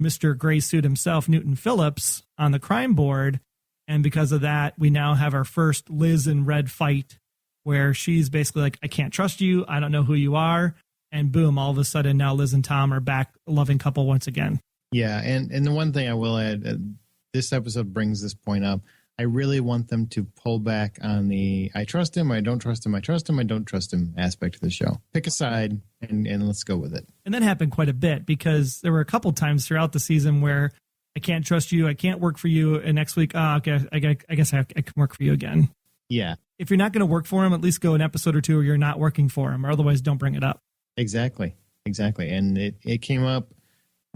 Speaker 2: Mr. Gray Suit himself, Newton Phillips, on the crime board. And because of that, we now have our first Liz and Red fight, where she's basically like, I can't trust you. I don't know who you are. And boom, all of a sudden now Liz and Tom are back a loving couple once again.
Speaker 3: Yeah. And the one thing I will add, this episode brings this point up. I really want them to pull back on the I trust him, I don't trust him, I trust him, I don't trust him aspect of the show. Pick a side and let's go with it.
Speaker 2: And that happened quite a bit, because there were a couple times throughout the season where I can't trust you, I can't work for you, and next week, okay, I guess I can work for you again.
Speaker 3: Yeah.
Speaker 2: If you're not going to work for him, at least go an episode or two where you're not working for him, or otherwise don't bring it up.
Speaker 3: Exactly. And it came up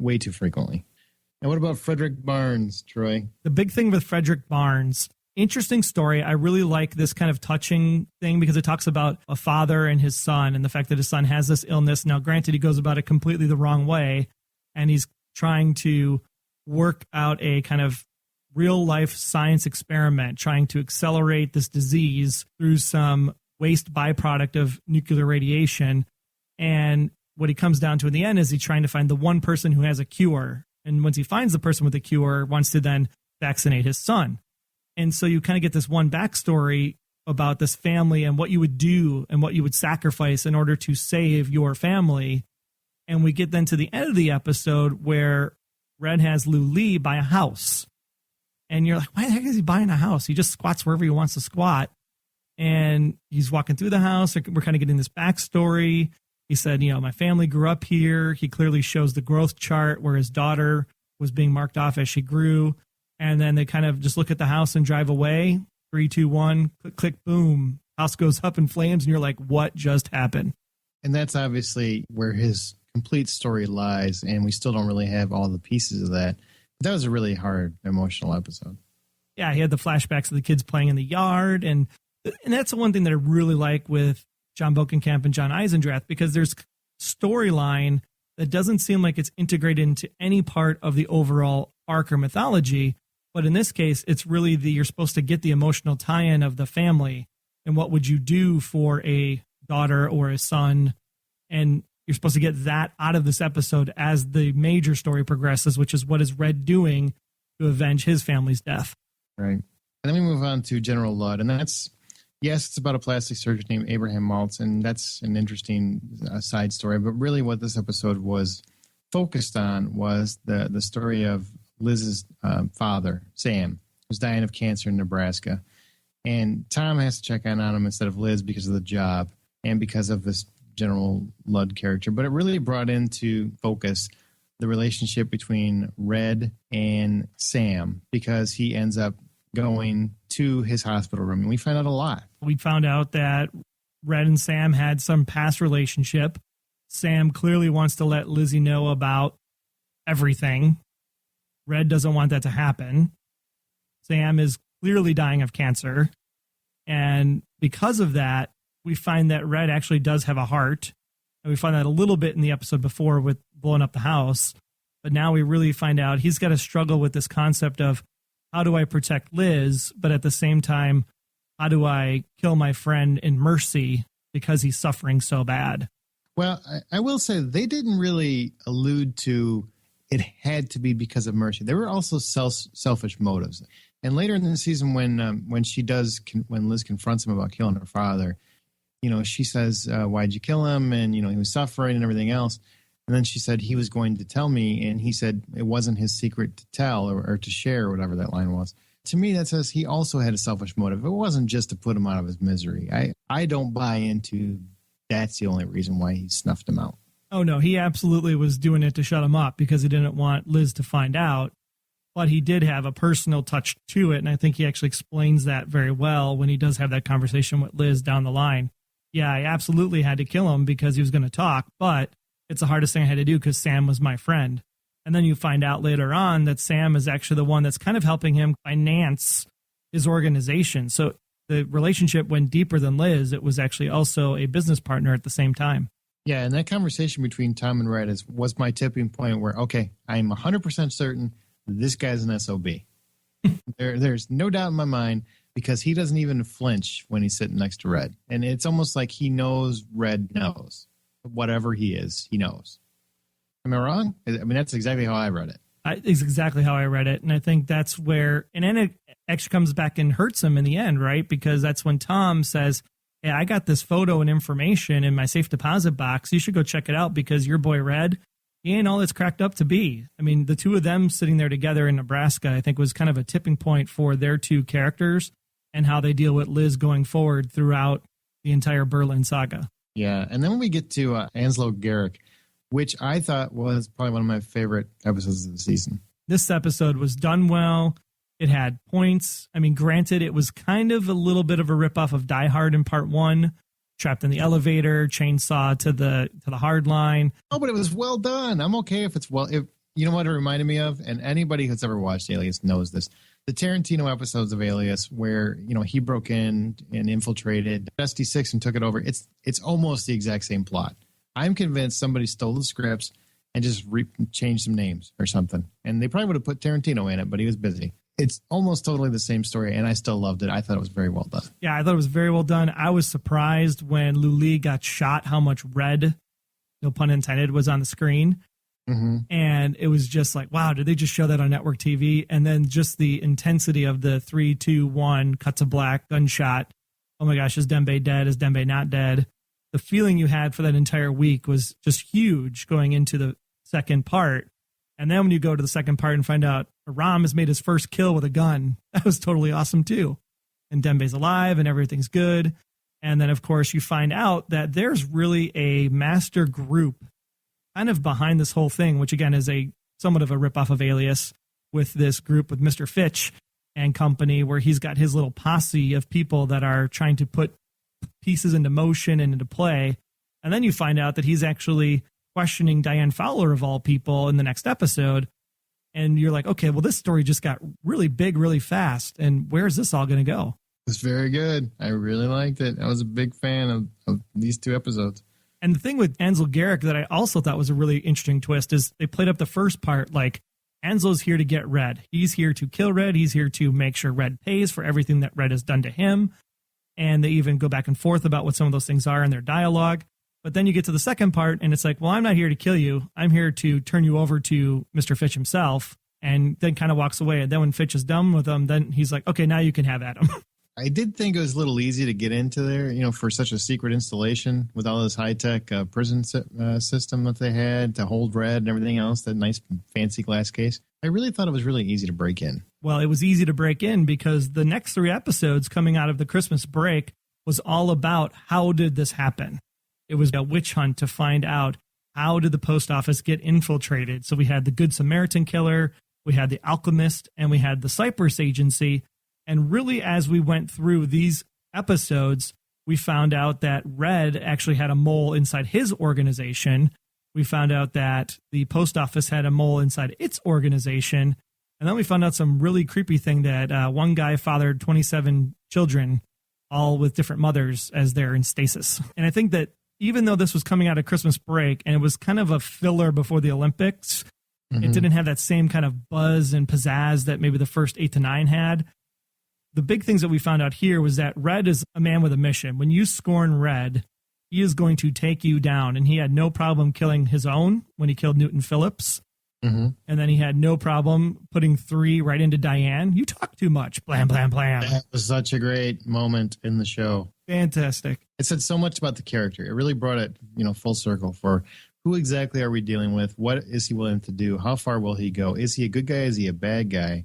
Speaker 3: way too frequently. And what about Frederick Barnes, Troy?
Speaker 2: The big thing with Frederick Barnes, interesting story. I really like this kind of touching thing, because it talks about a father and his son and the fact that his son has this illness. Now, granted, he goes about it completely the wrong way, and he's trying to work out a kind of real life science experiment, trying to accelerate this disease through some waste byproduct of nuclear radiation. And what he comes down to in the end is he's trying to find the one person who has a cure. And once he finds the person with the cure, wants to then vaccinate his son. And so you kind of get this one backstory about this family and what you would do and what you would sacrifice in order to save your family. And we get then to the end of the episode where Red has Lou Lee buy a house. And you're like, why the heck is he buying a house? He just squats wherever he wants to squat. And he's walking through the house. We're kind of getting this backstory. He said, my family grew up here. He clearly shows the growth chart where his daughter was being marked off as she grew. And then they kind of just look at the house and drive away. 3, 2, 1, click, click, boom. House goes up in flames. And you're like, what just happened?
Speaker 3: And that's obviously where his complete story lies. And we still don't really have all the pieces of that. But that was a really hard, emotional episode.
Speaker 2: Yeah, he had the flashbacks of the kids playing in the yard. And that's the one thing that I really like with John Bokenkamp and John Eisendrath, because there's storyline that doesn't seem like it's integrated into any part of the overall arc or mythology. But in this case, it's really you're supposed to get the emotional tie-in of the family and what would you do for a daughter or a son. And you're supposed to get that out of this episode as the major story progresses, which is what is Red doing to avenge his family's death.
Speaker 3: Right. And then we move on to General Ludd, and that's, yes, it's about a plastic surgeon named Abraham Maltz, and that's an interesting side story. But really what this episode was focused on was the story of Liz's father, Sam, who's dying of cancer in Nebraska. And Tom has to check on him instead of Liz because of the job and because of this General Ludd character. But it really brought into focus the relationship between Red and Sam, because he ends up going to his hospital room. And we find out a lot.
Speaker 2: We found out that Red and Sam had some past relationship. Sam clearly wants to let Lizzie know about everything. Red doesn't want that to happen. Sam is clearly dying of cancer. And because of that, we find that Red actually does have a heart. And we find that a little bit in the episode before with blowing up the house. But now we really find out he's got to struggle with this concept of, how do I protect Liz? But at the same time, how do I kill my friend in mercy because he's suffering so bad?
Speaker 3: Well, I will say they didn't really allude to it had to be because of mercy. There were also selfish motives. And later in the season, when Liz confronts him about killing her father, she says, why'd you kill him? And, he was suffering and everything else. And then she said he was going to tell me, and he said it wasn't his secret to tell or to share, or whatever that line was. To me, that says he also had a selfish motive. It wasn't just to put him out of his misery. I don't buy into that's the only reason why he snuffed him out.
Speaker 2: Oh, no, he absolutely was doing it to shut him up because he didn't want Liz to find out. But he did have a personal touch to it, and I think he actually explains that very well when he does have that conversation with Liz down the line. Yeah, I absolutely had to kill him because he was going to talk, but it's the hardest thing I had to do because Sam was my friend. And then you find out later on that Sam is actually the one that's kind of helping him finance his organization. So the relationship went deeper than Liz. It was actually also a business partner at the same time.
Speaker 3: Yeah, and that conversation between Tom and Red was my tipping point where, okay, I'm 100% certain this guy's an SOB. There's no doubt in my mind because he doesn't even flinch when he's sitting next to Red. And it's almost like he knows Red knows. Whatever he is, he knows. Am I wrong? I mean, that's exactly how I read it.
Speaker 2: It's exactly how I read it. And I think that's where, and then it actually comes back and hurts him in the end, right? Because that's when Tom says, hey, I got this photo and information in my safe deposit box. You should go check it out because your boy Red, he ain't all it's cracked up to be. I mean, the two of them sitting there together in Nebraska, I think was kind of a tipping point for their two characters and how they deal with Liz going forward throughout the entire Berlin saga.
Speaker 3: Yeah. And then when we get to Anslo Garrick, which I thought was probably one of my favorite episodes of the season.
Speaker 2: This episode was done well. It had points. I mean, granted, it was kind of a little bit of a ripoff of Die Hard in part 1. Trapped in the elevator, chainsaw to the hard line.
Speaker 3: Oh, but it was well done. I'm okay if it's if you know what it reminded me of, and anybody who's ever watched Alias knows this. The Tarantino episodes of Alias where, he broke in and infiltrated SD6 and took it over. It's almost the exact same plot. I'm convinced somebody stole the scripts and just changed some names or something. And they probably would have put Tarantino in it, but he was busy. It's almost totally the same story, and I still loved it. I thought it was very well done.
Speaker 2: Yeah, I thought it was very well done. I was surprised when Luli got shot how much red, no pun intended, was on the screen.
Speaker 3: Mm-hmm.
Speaker 2: And it was just like, wow, did they just show that on network TV? And then just the intensity of the 3, 2, 1, cut to black, gunshot. Oh my gosh, is Dembe dead? Is Dembe not dead? The feeling you had for that entire week was just huge going into the second part. And then when you go to the second part and find out Ram has made his first kill with a gun, that was totally awesome too. And Dembe's alive and everything's good. And then, of course, you find out that there's really a master group kind of behind this whole thing, which again is a somewhat of a ripoff of Alias with this group with Mr. Fitch and company, where he's got his little posse of people that are trying to put pieces into motion and into play. And then you find out that he's actually questioning Diane Fowler of all people in the next episode. And you're like, okay, well, this story just got really big really fast. And where's this all going to go?
Speaker 3: It's very good. I really liked it. I was a big fan of these two episodes.
Speaker 2: And the thing with Anslo Garrick that I also thought was a really interesting twist is they played up the first part like Anslo's here to get Red. He's here to kill Red. He's here to make sure Red pays for everything that Red has done to him. And they even go back and forth about what some of those things are in their dialogue. But then you get to the second part and it's like, well, I'm not here to kill you. I'm here to turn you over to Mr. Fitch himself, and then kind of walks away. And then when Fitch is done with him, then he's like, okay, now you can have Adam.
Speaker 3: I did think it was a little easy to get into there, for such a secret installation with all this high-tech prison system that they had to hold Red and everything else, that nice fancy glass case. I really thought it was really easy to break in.
Speaker 2: Well, it was easy to break in because the next 3 episodes coming out of the Christmas break was all about how did this happen? It was a witch hunt to find out how did the post office get infiltrated. So we had the Good Samaritan killer, we had the alchemist, and we had the Cyprus agency. And really, as we went through these episodes, we found out that Red actually had a mole inside his organization. We found out that the post office had a mole inside its organization. And then we found out some really creepy thing that one guy fathered 27 children, all with different mothers as they're in stasis. And I think that even though this was coming out of Christmas break and it was kind of a filler before the Olympics, it didn't have that same kind of buzz and pizzazz that maybe the first 8 to 9 had. The big things that we found out here was that Red is a man with a mission. When you scorn Red, he is going to take you down. And he had no problem killing his own when he killed Newton Phillips. And then he had no problem putting 3 right into Diane. You talk too much. Blam, blam, blam.
Speaker 3: That was such a great moment in the show.
Speaker 2: Fantastic.
Speaker 3: It said so much about the character. It really brought it, full circle for who exactly are we dealing with? What is he willing to do? How far will he go? Is he a good guy? Is he a bad guy?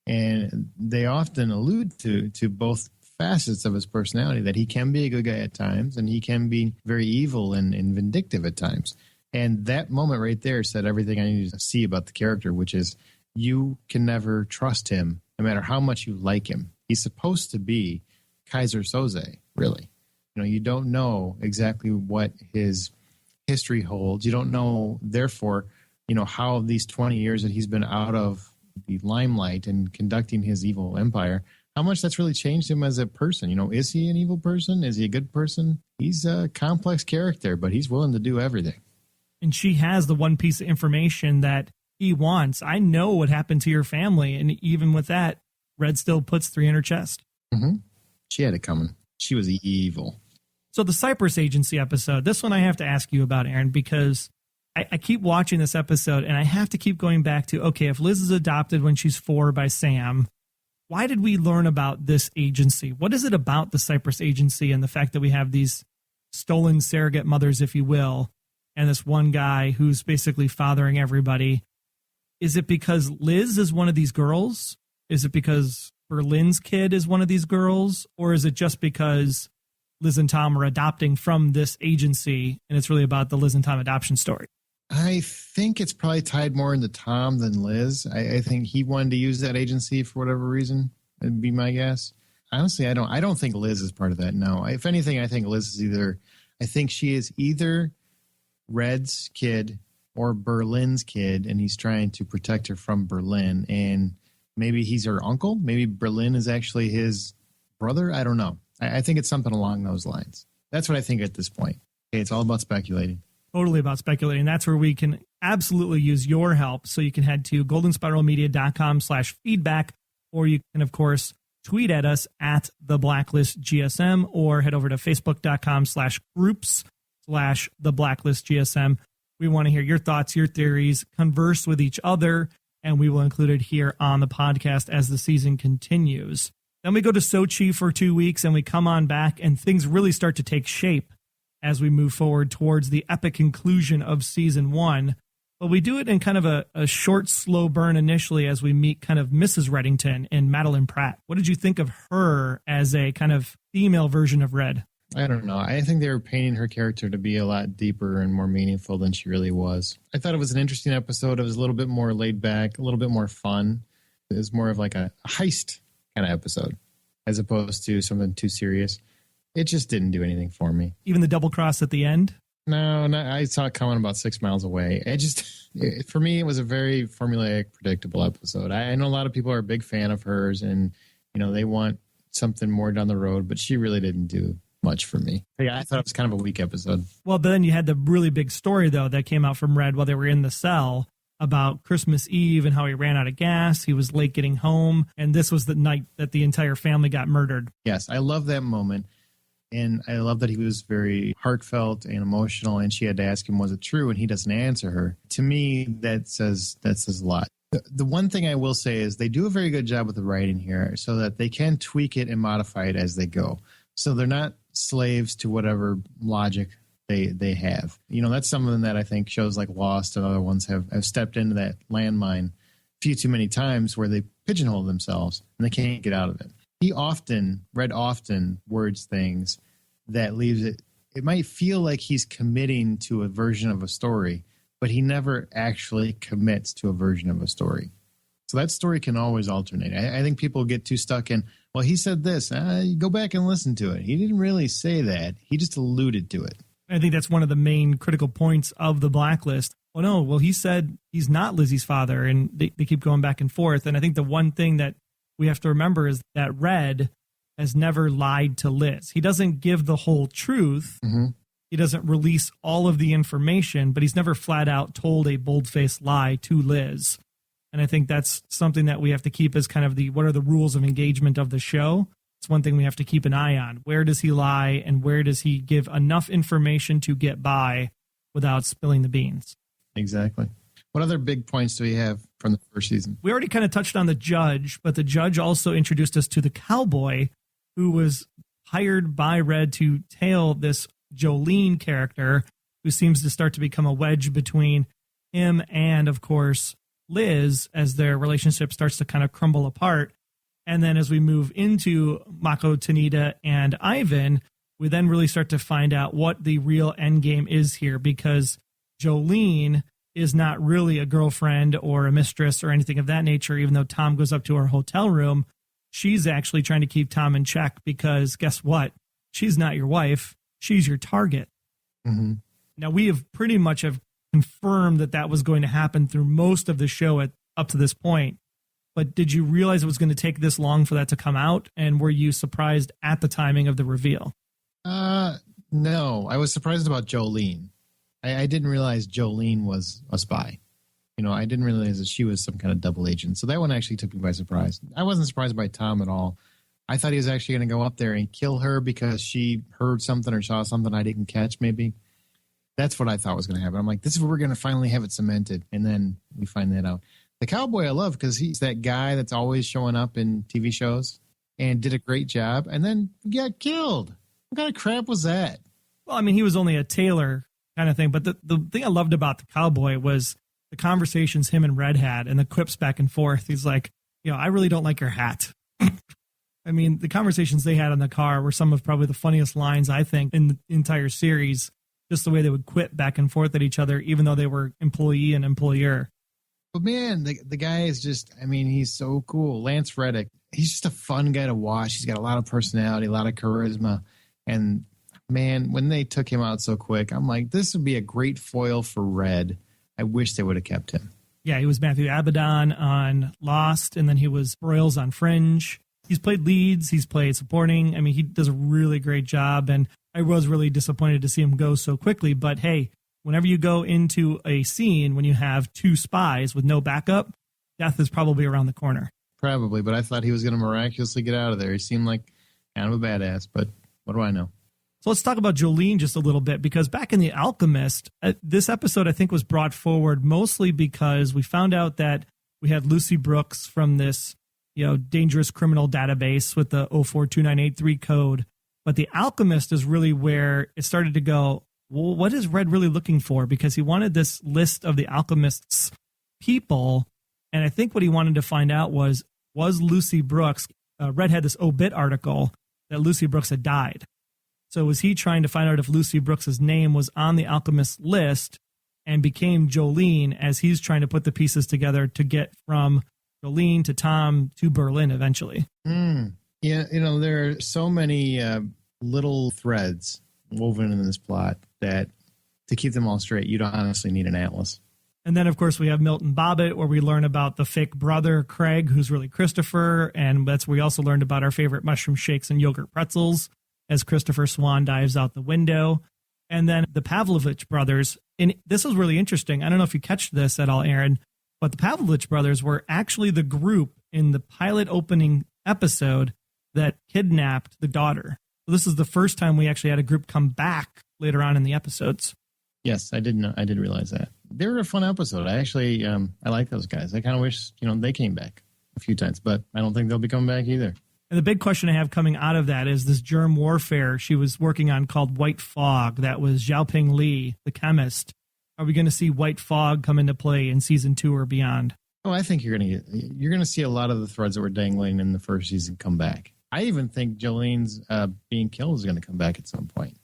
Speaker 3: And they often allude to both facets of his personality, that he can be a good guy at times and he can be very evil and vindictive at times. And that moment right there said everything I needed to see about the character, which is you can never trust him no matter how much you like him. He's supposed to be Kaiser Soze, really. You don't know exactly what his history holds. You don't know, therefore, how these 20 years that he's been out of the limelight and conducting his evil empire, how much that's really changed him as a person. Is he an evil person? Is he a good person? He's a complex character, but he's willing to do everything.
Speaker 2: And she has the one piece of information that he wants. I know what happened to your family. And even with that, Red still puts 3 in her chest.
Speaker 3: Mm-hmm. She had it coming. She was evil.
Speaker 2: So the Cyprus agency episode, this one I have to ask you about, Aaron, because I keep watching this episode and I have to keep going back to, okay, if Liz is adopted when she's 4 by Sam, why did we learn about this agency? What is it about the Cyprus agency and the fact that we have these stolen surrogate mothers, if you will, and this one guy who's basically fathering everybody? Is it because Liz is one of these girls? Is it because Berlin's kid is one of these girls? Or is it just because Liz and Tom are adopting from this agency and it's really about the Liz and Tom adoption story?
Speaker 3: I think it's probably tied more into Tom than Liz. I think he wanted to use that agency for whatever reason. That'd be my guess. Honestly, I don't think Liz is part of that. No. If anything, I think Liz is she is either Red's kid or Berlin's kid, and he's trying to protect her from Berlin. And maybe he's her uncle. Maybe Berlin is actually his brother. I don't know. I think it's something along those lines. That's what I think at this point. Okay, it's all about speculating. Totally
Speaker 2: about speculating. That's where we can absolutely use your help. So you can head to goldenspiralmedia.com/feedback, or you can, of course, tweet at us at the Blacklist GSM, or head over to facebook.com/groups/the Blacklist GSM. We want to hear your thoughts, your theories, converse with each other, and we will include it here on the podcast as the season continues. Then we go to Sochi for 2 weeks, and we come on back, and things really start to take shape as we move forward towards the epic conclusion of season 1. But we do it in kind of a short, slow burn initially as we meet kind of Mrs. Reddington and Madeline Pratt. What did you think of her as a kind of female version of Red?
Speaker 3: I don't know. I think they were painting her character to be a lot deeper and more meaningful than she really was. I thought it was an interesting episode. It was a little bit more laid back, a little bit more fun. It was more of like a heist kind of episode as opposed to something too serious. It just didn't do anything for me.
Speaker 2: Even the double cross at the end?
Speaker 3: No, I saw it coming about 6 miles away. For me, it was a very formulaic, predictable episode. I know a lot of people are a big fan of hers and, they want something more down the road, but she really didn't do much for me. Yeah, I thought it was kind of a weak episode.
Speaker 2: Well, then you had the really big story, though, that came out from Red while they were in the cell about Christmas Eve and how he ran out of gas. He was late getting home. And this was the night that the entire family got murdered.
Speaker 3: Yes, I love that moment. And I love that he was very heartfelt and emotional. And she had to ask him, was it true? And he doesn't answer her. To me, that says a lot. The one thing I will say is they do a very good job with the writing here so that they can tweak it and modify it as they go. So they're not slaves to whatever logic they have. That's something that I think shows like Lost and other ones have stepped into that landmine a few too many times where they pigeonhole themselves and they can't get out of it. Red often words things that leaves it. It might feel like he's committing to a version of a story, but he never actually commits to a version of a story. So that story can always alternate. I think people get too stuck in, well, he said this. You go back and listen to it. He didn't really say that. He just alluded to it.
Speaker 2: I think that's one of the main critical points of the Blacklist. Well, he said he's not Lizzie's father, and they keep going back and forth. And I think the one thing that we have to remember is that Red has never lied to Liz. He doesn't give the whole truth.
Speaker 3: Mm-hmm.
Speaker 2: He doesn't release all of the information, but he's never flat out told a bold-faced lie to Liz. And I think that's something that we have to keep as kind of what are the rules of engagement of the show. It's one thing we have to keep an eye on. Where does he lie and where does he give enough information to get by without spilling the beans?
Speaker 3: Exactly. What other big points do we have from the first season?
Speaker 2: We already kind of touched on the judge, but the judge also introduced us to the cowboy who was hired by Red to tail this Jolene character who seems to start to become a wedge between him and, of course, Liz as their relationship starts to kind of crumble apart. And then as we move into Mako, Tanita, and Ivan, we then really start to find out what the real end game is here, because Jolene is not really a girlfriend or a mistress or anything of that nature, even though Tom goes up to her hotel room. She's actually trying to keep Tom in check because guess what? She's not your wife. She's your target.
Speaker 3: Mm-hmm.
Speaker 2: Now, we have pretty much have confirmed that that was going to happen through most of the show up to this point. But did you realize it was going to take this long for that to come out? And were you surprised at the timing of the reveal?
Speaker 3: No, I was surprised about Jolene. I didn't realize Jolene was a spy. I didn't realize that she was some kind of double agent. So that one actually took me by surprise. I wasn't surprised by Tom at all. I thought he was actually going to go up there and kill her because she heard something or saw something I didn't catch, maybe. That's what I thought was going to happen. I'm like, this is where we're going to finally have it cemented. And then we find that out. The cowboy I love because he's that guy that's always showing up in TV shows and did a great job. And then he got killed. What kind of crap was that?
Speaker 2: Well, I mean, he was only a tailor kind of thing. But the thing I loved about the cowboy was the conversations him and Red had and the quips back and forth. He's like, I really don't like your hat. I mean, the conversations they had in the car were some of probably the funniest lines, I think, in the entire series. Just the way they would quip back and forth at each other, even though they were employee and employer.
Speaker 3: But man, the guy is just, he's so cool. Lance Reddick, he's just a fun guy to watch. He's got a lot of personality, a lot of charisma. And man, when they took him out so quick, I'm like, this would be a great foil for Red. I wish they would have kept him.
Speaker 2: Yeah, he was Matthew Abaddon on Lost, and then he was Broyles on Fringe. He's played leads, he's played supporting. I mean, he does a really great job, and I was really disappointed to see him go so quickly. But hey, whenever you go into a scene when you have two spies with no backup, death is probably around the corner.
Speaker 3: Probably, but I thought he was going to miraculously get out of there. He seemed like kind of a badass, but what do I know?
Speaker 2: So let's talk about Jolene just a little bit, because back in The Alchemist, this episode I think was brought forward mostly because we found out that we had Lucy Brooks from this, dangerous criminal database with the 042983 code. But The Alchemist is really where it started to go, well, what is Red really looking for? Because he wanted this list of the Alchemist's people. And I think what he wanted to find out was Lucy Brooks, Red had this obit article that Lucy Brooks had died. So was he trying to find out if Lucy Brooks's name was on the Alchemist list and became Jolene as he's trying to put the pieces together to get from Jolene to Tom to Berlin eventually?
Speaker 3: Yeah, there are so many little threads woven in this plot that to keep them all straight, you'd honestly need an atlas.
Speaker 2: And then, of course, we have Milton Bobbitt, where we learn about the fake brother, Craig, who's really Christopher. And that's where we also learned about our favorite mushroom shakes and yogurt pretzels as Christopher Swan dives out the window. And then the Pavlovich Brothers. And this is really interesting. I don't know if you catch this at all, Aaron, but the Pavlovich Brothers were actually the group in the pilot opening episode that kidnapped the daughter. So this is the first time we actually had a group come back later on in the episodes.
Speaker 3: Yes, I did know. I did realize that. They were a fun episode. I actually, I like those guys. I kind of wish, they came back a few times, but I don't think they'll be coming back either.
Speaker 2: And the big question I have coming out of that is this germ warfare she was working on called White Fog. That was Xiaoping Li, the chemist. Are we going to see White Fog come into play in season 2 or beyond?
Speaker 3: Oh, I think you're going to see a lot of the threads that were dangling in the first season come back. I even think Jolene's being killed is going to come back at some point.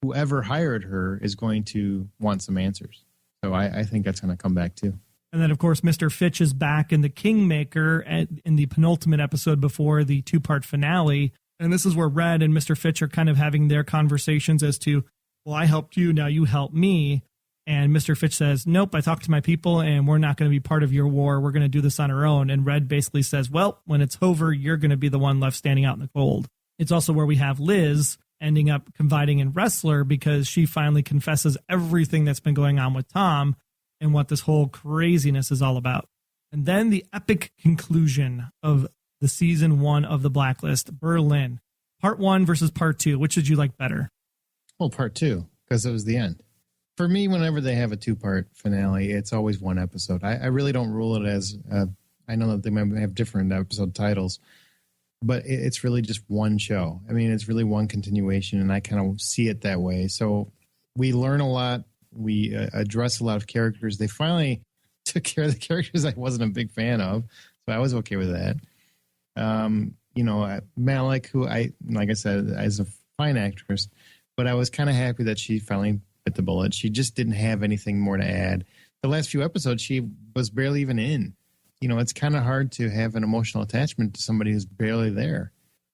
Speaker 3: Whoever hired her is going to want some answers. So I think that's going to come back too.
Speaker 2: And then, of course, Mr. Fitch is back in the Kingmaker in the penultimate episode before the 2-part finale. And this is where Red and Mr. Fitch are kind of having their conversations as to, well, I helped you, now you help me. And Mr. Fitch says, nope, I talked to my people and we're not going to be part of your war. We're going to do this on our own. And Red basically says, well, when it's over, you're going to be the one left standing out in the cold. It's also where we have Liz ending up confiding in Ressler because she finally confesses everything that's been going on with Tom and what this whole craziness is all about. And then the epic conclusion of the season 1 of the Blacklist, Berlin. Part 1 versus part 2. Which did you like better?
Speaker 3: Well, part 2, because it was the end. For me, whenever they have a 2-part finale, it's always one episode. I really don't rule it as, I know that they might have different episode titles, but it's really just one show. I mean, it's really one continuation, and I kind of see it that way. So we learn a lot. We address a lot of characters. They finally took care of the characters I wasn't a big fan of, so I was okay with that. Malik, who like I said, is a fine actress, but I was kind of happy that she finally bit the bullet. She just didn't have anything more to add. The last few episodes, she was barely even in. It's kind of hard to have an emotional attachment to somebody who's barely there.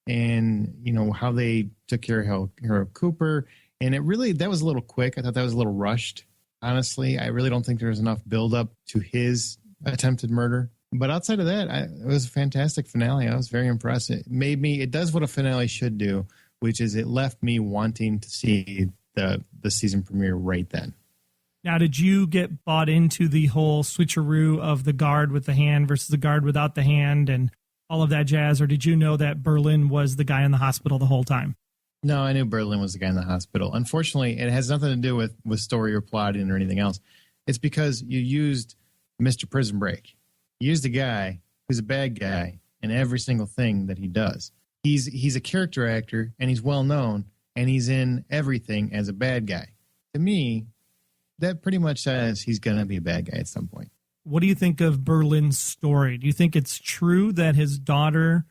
Speaker 3: And, how they took care of Cooper And that was a little quick. I thought that was a little rushed. Honestly, I really don't think there's enough buildup to his attempted murder. But outside of that, it was a fantastic finale. I was very impressed. It does what a finale should do, which is it left me wanting to see the season premiere right then.
Speaker 2: Now, did you get bought into the whole switcheroo of the guard with the hand versus the guard without the hand and all of that jazz, or did you know that Berlin was the guy in the hospital the whole time?
Speaker 3: No, I knew Berlin was the guy in the hospital. Unfortunately, it has nothing to do with story or plotting or anything else. It's because you used Mr. Prison Break. You used a guy who's a bad guy in every single thing that he does. He's a character actor, and he's well known, and he's in everything as a bad guy. To me, that pretty much says he's going to be a bad guy at some point.
Speaker 2: What do you think of Berlin's story? Do you think it's true that his daughter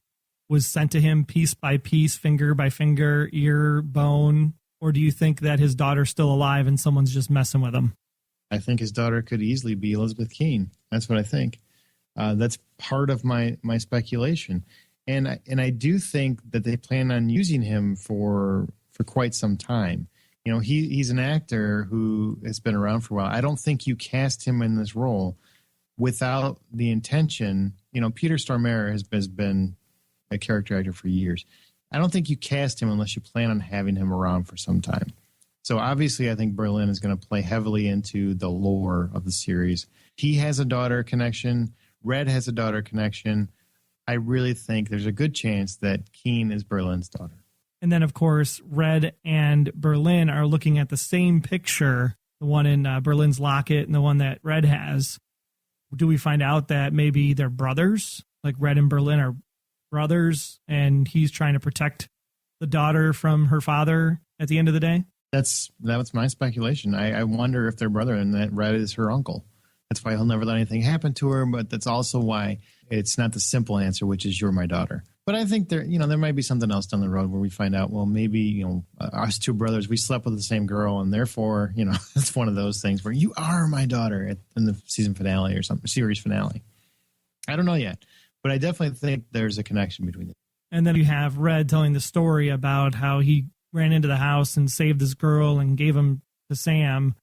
Speaker 2: was sent to him piece by piece, finger by finger, ear, bone? Or do you think that his daughter's still alive and someone's just messing with him?
Speaker 3: I think his daughter could easily be Elizabeth Keene. That's what I think. That's part of my speculation. And I do think that they plan on using him for quite some time. You know, he's an actor who has been around for a while. I don't think you cast him in this role without the intention. You know, Peter Stormare has been a character actor for years. I don't think you cast him unless you plan on having him around for some time. So obviously I think Berlin is going to play heavily into the lore of the series. He has a daughter connection. Red has a daughter connection. I really think there's a good chance that Keene is Berlin's daughter.
Speaker 2: And then, of course, Red and Berlin are looking at the same picture, the one in Berlin's locket and the one that Red has. Do we find out that maybe they're brothers? Like Red and Berlin are brothers, and he's trying to protect the daughter from her father at the end of the day?
Speaker 3: That was my speculation. I wonder if they're brother and that Red is her uncle. That's why he'll never let anything happen to her, but that's also why it's not the simple answer, which is you're my daughter. But I think there might be something else down the road where we find out, well, maybe, us two brothers, we slept with the same girl, and therefore, it's one of those things where you are my daughter in the season finale or something, series finale. I don't know yet, but I definitely think there's a connection between them.
Speaker 2: And then you have Red telling the story about how he ran into the house and saved this girl and gave him to Sam,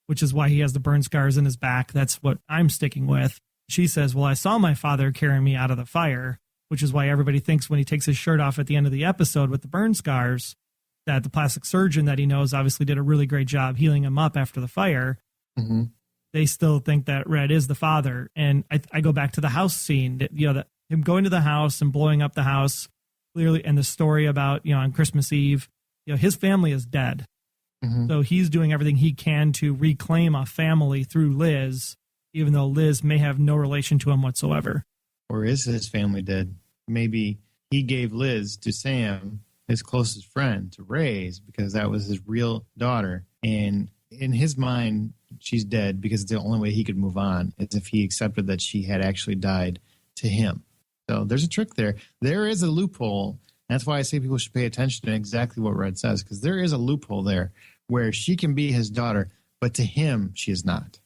Speaker 2: which is why he has the burn scars in his back. That's what I'm sticking with. She says, well, I saw my father carry me out of the fire, which is why everybody thinks when he takes his shirt off at the end of the episode with the burn scars, that the plastic surgeon that he knows obviously did a really great job healing him up after the fire.
Speaker 3: Mm-hmm.
Speaker 2: They still think that Red is the father. And I go back to the house scene, that him going to the house and blowing up the house clearly, and the story about, on Christmas Eve, his family is dead.
Speaker 3: Mm-hmm.
Speaker 2: So he's doing everything he can to reclaim a family through Liz, even though Liz may have no relation to him whatsoever.
Speaker 3: Or is his family dead? Maybe he gave Liz to Sam, his closest friend, to raise because that was his real daughter. And in his mind, she's dead because it's the only way he could move on is if he accepted that she had actually died to him. So there's a trick there. There is a loophole. That's why I say people should pay attention to exactly what Red says, because there is a loophole there where she can be his daughter, but to him, she is not.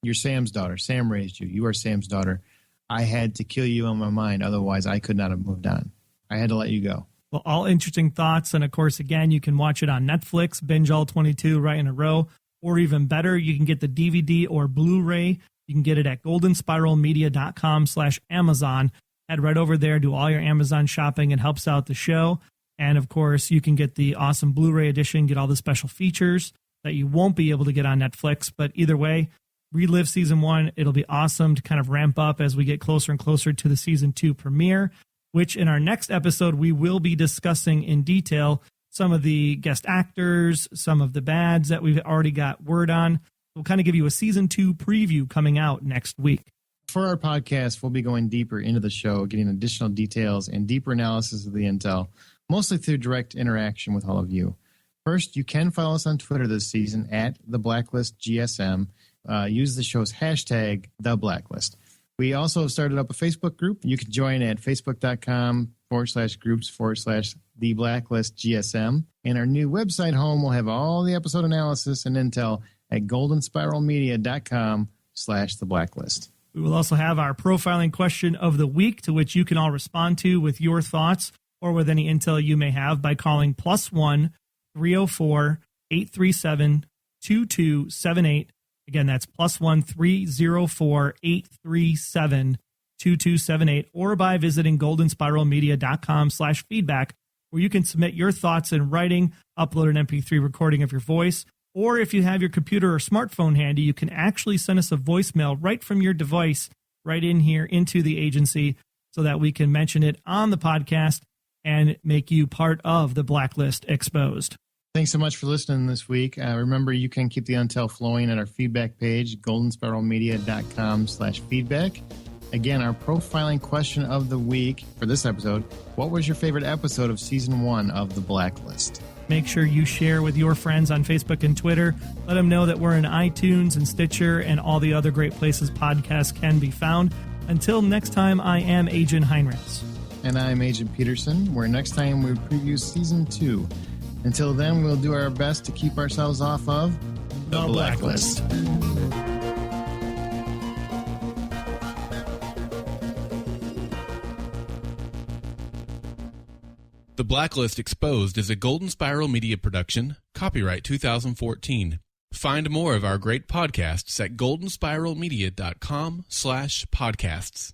Speaker 3: You're Sam's daughter. Sam raised you. You are Sam's daughter. I had to kill you in my mind. Otherwise, I could not have moved on. I had to let you go.
Speaker 2: Well, all interesting thoughts. And of course, again, you can watch it on Netflix, binge all 22 right in a row. Or even better, you can get the DVD or Blu-ray. You can get it at goldenspiralmedia.com/Amazon. Head right over there, do all your Amazon shopping. It helps out the show. And of course, you can get the awesome Blu-ray edition, get all the special features that you won't be able to get on Netflix. But either way, relive season 1. It'll be awesome to kind of ramp up as we get closer and closer to the season 2 premiere, which in our next episode, we will be discussing in detail some of the guest actors, some of the bads that we've already got word on. We'll kind of give you a season 2 preview coming out next week.
Speaker 3: For our podcast, we'll be going deeper into the show, getting additional details and deeper analysis of the intel, mostly through direct interaction with all of you. First, you can follow us on Twitter this season at the Blacklist GSM. Use the show's hashtag, The Blacklist. We also started up a Facebook group. You can join at facebook.com/groups/The Blacklist GSM. And our new website home will have all the episode analysis and intel at goldenspiralmedia.com/The Blacklist.
Speaker 2: We will also have our profiling question of the week, to which you can all respond to with your thoughts or with any intel you may have by calling +1 304 837-2278. Again, that's +1 304-837-2278, or by visiting goldenspiralmedia.com/feedback, where you can submit your thoughts in writing, upload an MP3 recording of your voice, or if you have your computer or smartphone handy, you can actually send us a voicemail right from your device, right in here into the agency, so that we can mention it on the podcast and make you part of the Blacklist Exposed.
Speaker 3: Thanks so much for listening this week. Remember, you can keep the Untitled flowing at our feedback page, goldenspiralmedia.com/feedback. Again, our profiling question of the week for this episode: what was your favorite episode of season 1 of The Blacklist?
Speaker 2: Make sure you share with your friends on Facebook and Twitter. Let them know that we're in iTunes and Stitcher and all the other great places podcasts can be found. Until next time, I am Agent Heinrichs.
Speaker 3: And I'm Agent Peterson, where next time we preview season 2. Until then, we'll do our best to keep ourselves off of
Speaker 2: The Blacklist.
Speaker 1: The Blacklist Exposed is a Golden Spiral Media production, copyright 2014. Find more of our great podcasts at goldenspiralmedia.com/podcasts.